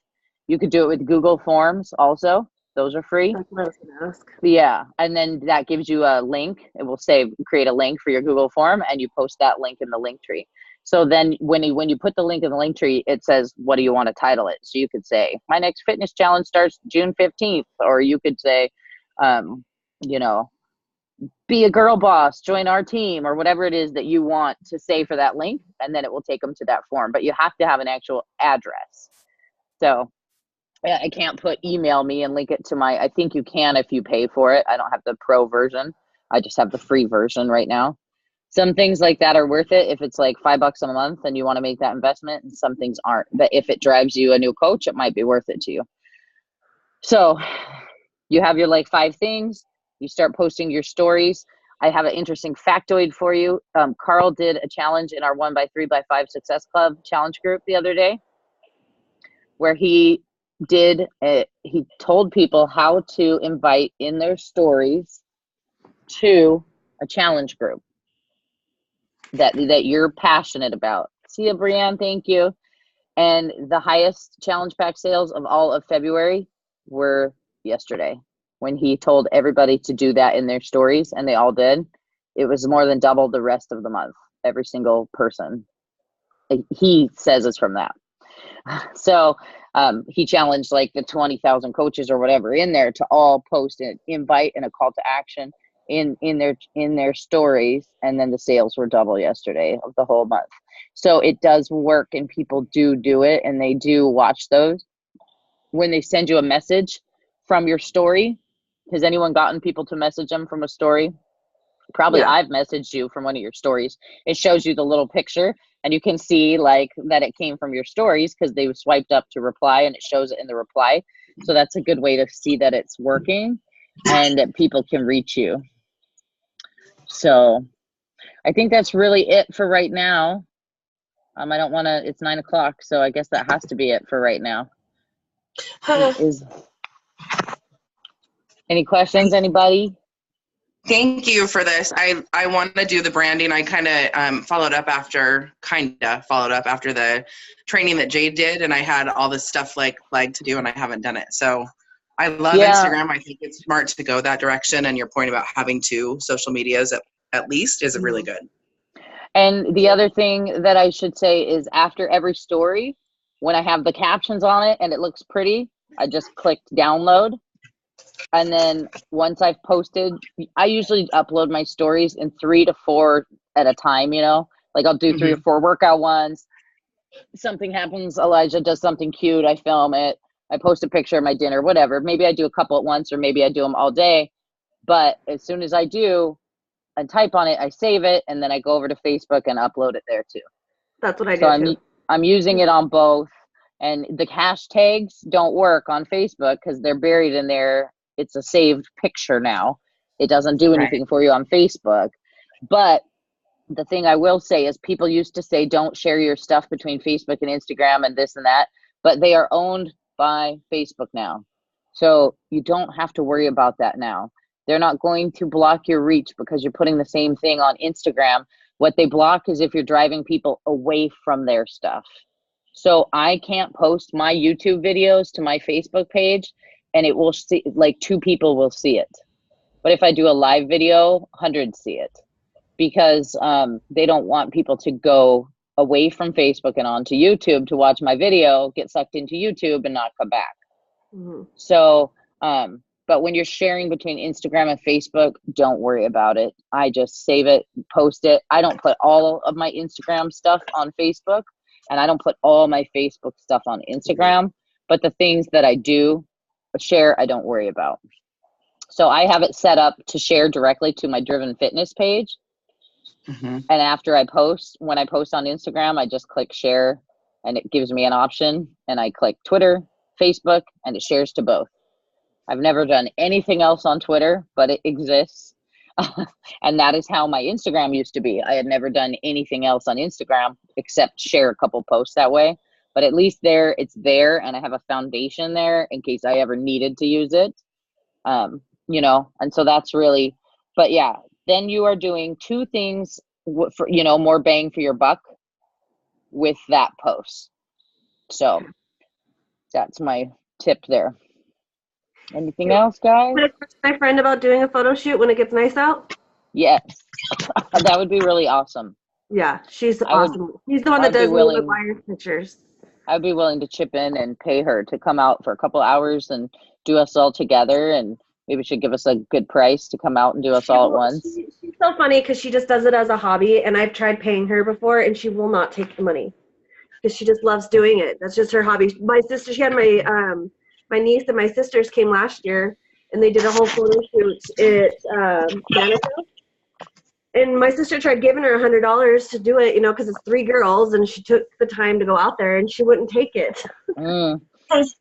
Speaker 1: You could do it with Google Forms also. Those are free.
Speaker 2: That's what I was going to ask.
Speaker 1: Yeah, and then that gives you a link. It will say create a link for your Google form, and you post that link in the link tree. So then when you put the link in the link tree, it says, what do you want to title it? So you could say, my next fitness challenge starts June 15th. Or you could say, be a girl boss, join our team, or whatever it is that you want to say for that link. And then it will take them to that form. But you have to have an actual address. So I can't put email me and link it to I think you can if you pay for it. I don't have the pro version. I just have the free version right now. Some things like that are worth it if it's like $5 a month and you want to make that investment, and some things aren't. But if it drives you a new coach, it might be worth it to you. So you have your 5 things. You start posting your stories. I have an interesting factoid for you. Carl did a challenge in our 1x3x5 Success Club challenge group the other day, where he told people how to invite in their stories to a challenge group that you're passionate about. See you, Brianne, thank you. And the highest challenge pack sales of all of February were yesterday, when he told everybody to do that in their stories, and they all did. It was more than double the rest of the month, every single person. He says it's from that. So he challenged the 20,000 coaches or whatever in there to all post an invite and a call to action in their stories, and then the sales were double yesterday of the whole month. So it does work, and people do it, and they do watch those. When they send you a message from your story, has anyone gotten people to message them from a story? Probably. Yeah. I've messaged you from one of your stories. It shows you the little picture, and you can see that it came from your stories because they swiped up to reply, and it shows it in the reply. So that's a good way to see that it's working and that people can reach you. So I think that's really it for right now. I don't want to, it's 9 o'clock, so I guess that has to be it for right now. Any questions, anybody?
Speaker 3: Thank you for this. I want to do the branding. I kind of followed up after the training that Jade did, and I had all this stuff flagged to do, and I haven't done it. So I love Instagram. I think it's smart to go that direction, and your point about having 2 social medias at least is really good.
Speaker 1: And the other thing that I should say is, after every story, when I have the captions on it and it looks pretty, I just clicked download. And then once I've posted, I usually upload my stories in 3 to 4 at a time, I'll do 3 or 4 workout ones. Something happens, Elijah does something cute, I film it, I post a picture of my dinner, whatever. Maybe I do a couple at once, or maybe I do them all day. But as soon as I do and type on it, I save it, and then I go over to Facebook and upload it there too.
Speaker 2: That's what I
Speaker 1: So
Speaker 2: do too.
Speaker 1: I'm using it on both, and the hashtags don't work on Facebook because they're buried in there. It's a saved picture now. It doesn't do anything for you on Facebook. But the thing I will say is people used to say don't share your stuff between Facebook and Instagram and this and that, but they are owned by Facebook now. So you don't have to worry about that now. They're not going to block your reach because you're putting the same thing on Instagram. What they block is if you're driving people away from their stuff. So I can't post my YouTube videos to my Facebook page and it will see, like 2 people will see it. But if I do a live video, hundreds see it because they don't want people to go away from Facebook and onto YouTube to watch my video, get sucked into YouTube and not come back.
Speaker 2: Mhm.
Speaker 1: So, but when you're sharing between Instagram and Facebook, don't worry about it. I just save it, post it. I don't put all of my Instagram stuff on Facebook and I don't put all my Facebook stuff on Instagram, but the things that I do share, I don't worry about. So I have it set up to share directly to my Driven Fitness page.
Speaker 3: Mhm.
Speaker 1: And after I post, when I post on Instagram, I just click share and it gives me an option and I click Twitter, Facebook, and it shares to both. I've never done anything else on Twitter, but it exists. And that is how my Instagram used to be. I had never done anything else on Instagram except share a couple posts that way. But at least there, it's there, and I have a foundation there in case I ever needed to use it. You know, and so that's really, but yeah, then you are doing 2 things for, you know, more bang for your buck with that post. So that's my tip there. Anything else, guys?
Speaker 2: Can I text my friend about doing a photo shoot when it gets nice out?
Speaker 1: Yes, that would be really awesome.
Speaker 2: Yeah, she's
Speaker 1: I would-
Speaker 2: awesome. He's the one that
Speaker 1: I'd be
Speaker 2: does me
Speaker 1: willing-
Speaker 2: the wire pictures.
Speaker 1: I'd be willing to chip in and pay her to come out for a couple hours and do us all together, and maybe she'd give us a good price to come out and do us all at once.
Speaker 2: She's so funny because she just does it as a hobby, and I've tried paying her before, and she will not take the money because she just loves doing it. That's just her hobby. My sister, she had my niece and my sisters came last year, and they did a whole photo shoot at Manitou. And my sister tried giving her $100 to do it, you know, because it's 3 girls, and she took the time to go out there, and she wouldn't take it.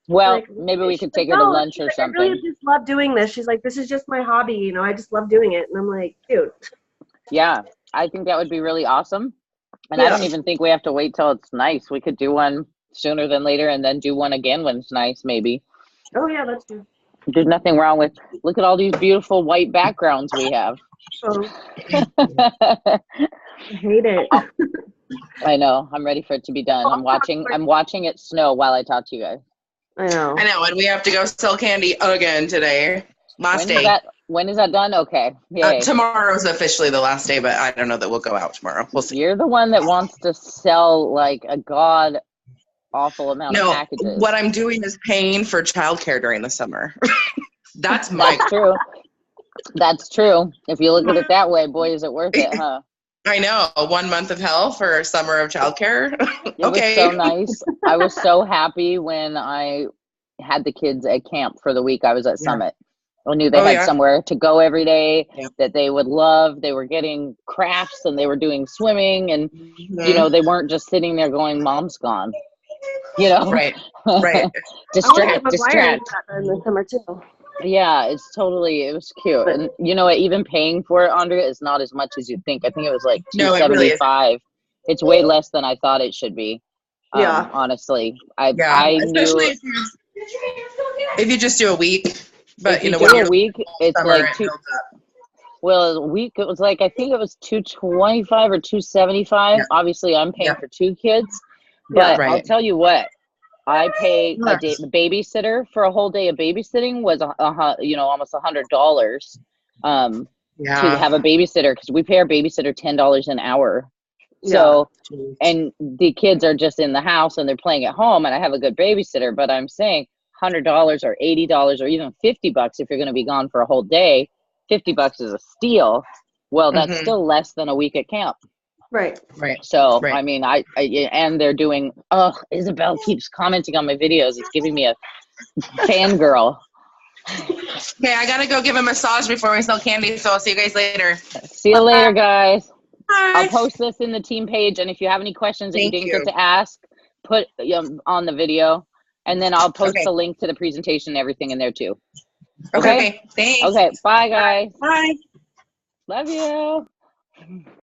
Speaker 1: Well,
Speaker 2: Like,
Speaker 1: maybe we could
Speaker 2: she's
Speaker 1: take
Speaker 2: like,
Speaker 1: her to
Speaker 2: "No,"
Speaker 1: lunch
Speaker 2: she's
Speaker 1: or
Speaker 2: like,
Speaker 1: something.
Speaker 2: I really just love doing this. She's like, this is just my hobby, you know, I just love doing it. And I'm like, dude.
Speaker 1: Yeah, I think that would be really awesome. And I don't
Speaker 2: Yeah.
Speaker 1: even think we have to wait till it's nice. We could do one sooner than later and then do one again when it's nice, maybe.
Speaker 2: Oh, yeah, that's true.
Speaker 1: There's nothing wrong with, look at all these beautiful white backgrounds we have.
Speaker 2: So, I hate it.
Speaker 1: I know. I'm ready for it to be done. I'm watching it snow while I talk to you guys.
Speaker 2: I know.
Speaker 3: I know, and we have to go sell candy again today. Last day.
Speaker 1: When is that done? Okay. Yay.
Speaker 3: Tomorrow's officially the last day, but I don't know that we'll go out tomorrow. We'll see.
Speaker 1: You're the one that wants to sell like a god awful amount of
Speaker 3: No,
Speaker 1: packages.
Speaker 3: what I'm doing is paying for childcare during the summer. That's my.
Speaker 1: That's true. That's true. If you look at it that way, boy, is it worth it, huh?
Speaker 3: I know. 1 month of hell for summer of childcare.
Speaker 1: It
Speaker 3: Okay.
Speaker 1: was so nice. I was so happy when I had the kids at camp for the week I was at
Speaker 3: Yeah.
Speaker 1: Summit. I knew they
Speaker 3: Oh,
Speaker 1: had
Speaker 3: yeah.
Speaker 1: somewhere to go every day
Speaker 3: Yeah.
Speaker 1: that they would love. They were getting crafts and they were doing swimming and, you know, they weren't just sitting there going, Mom's gone. You know?
Speaker 3: Right. Right.
Speaker 1: distract.
Speaker 2: That in the summer too.
Speaker 1: Yeah, it was cute. And you know what, even paying for it, Andrea, is not as much as you think. I think it was like
Speaker 3: No, it really isn't.
Speaker 1: $275. It's way less than I thought it should be.
Speaker 2: Yeah.
Speaker 1: Honestly.
Speaker 3: Yeah.
Speaker 1: I
Speaker 3: Especially
Speaker 1: knew
Speaker 3: if you just do a week. But
Speaker 1: if
Speaker 3: you know,
Speaker 1: do
Speaker 3: when
Speaker 1: a
Speaker 3: you're
Speaker 1: week, it's
Speaker 3: summer,
Speaker 1: like
Speaker 3: it builds up.
Speaker 1: a week it was like, I think it was $225 or $275.
Speaker 3: Yeah.
Speaker 1: Obviously I'm paying
Speaker 3: Yeah.
Speaker 1: for 2 kids.
Speaker 2: Yeah,
Speaker 1: But
Speaker 3: right.
Speaker 1: I'll tell you what, I pay a
Speaker 3: Yes.
Speaker 1: the babysitter for a whole day of babysitting was almost $100 to
Speaker 3: Yeah.
Speaker 1: have a babysitter because we pay our babysitter $10 an hour. So and the kids are just in the house and they're playing at home and I have a good babysitter, but I'm saying $100 or $80 or even $50 if you're going to be gone for a whole day. $50 is a steal. Well, that's
Speaker 3: Mhm.
Speaker 1: still less than a week at camp.
Speaker 2: Right.
Speaker 3: Right.
Speaker 1: So,
Speaker 3: Right.
Speaker 1: I mean, I and they're doing, Isabel keeps commenting on my videos. It's giving me a fangirl.
Speaker 3: Okay, I gotta go give a massage before we sell candy, so I'll see you guys later.
Speaker 1: See you later, guys.
Speaker 3: Bye.
Speaker 1: I'll post this in the team page, and if you have any questions that you
Speaker 3: Thank
Speaker 1: didn't
Speaker 3: you.
Speaker 1: get to ask, put on the video, and then I'll post
Speaker 3: Okay.
Speaker 1: the link to the presentation and everything in there too.
Speaker 3: Okay, thanks.
Speaker 1: Okay, bye guys.
Speaker 3: Bye.
Speaker 1: Love you.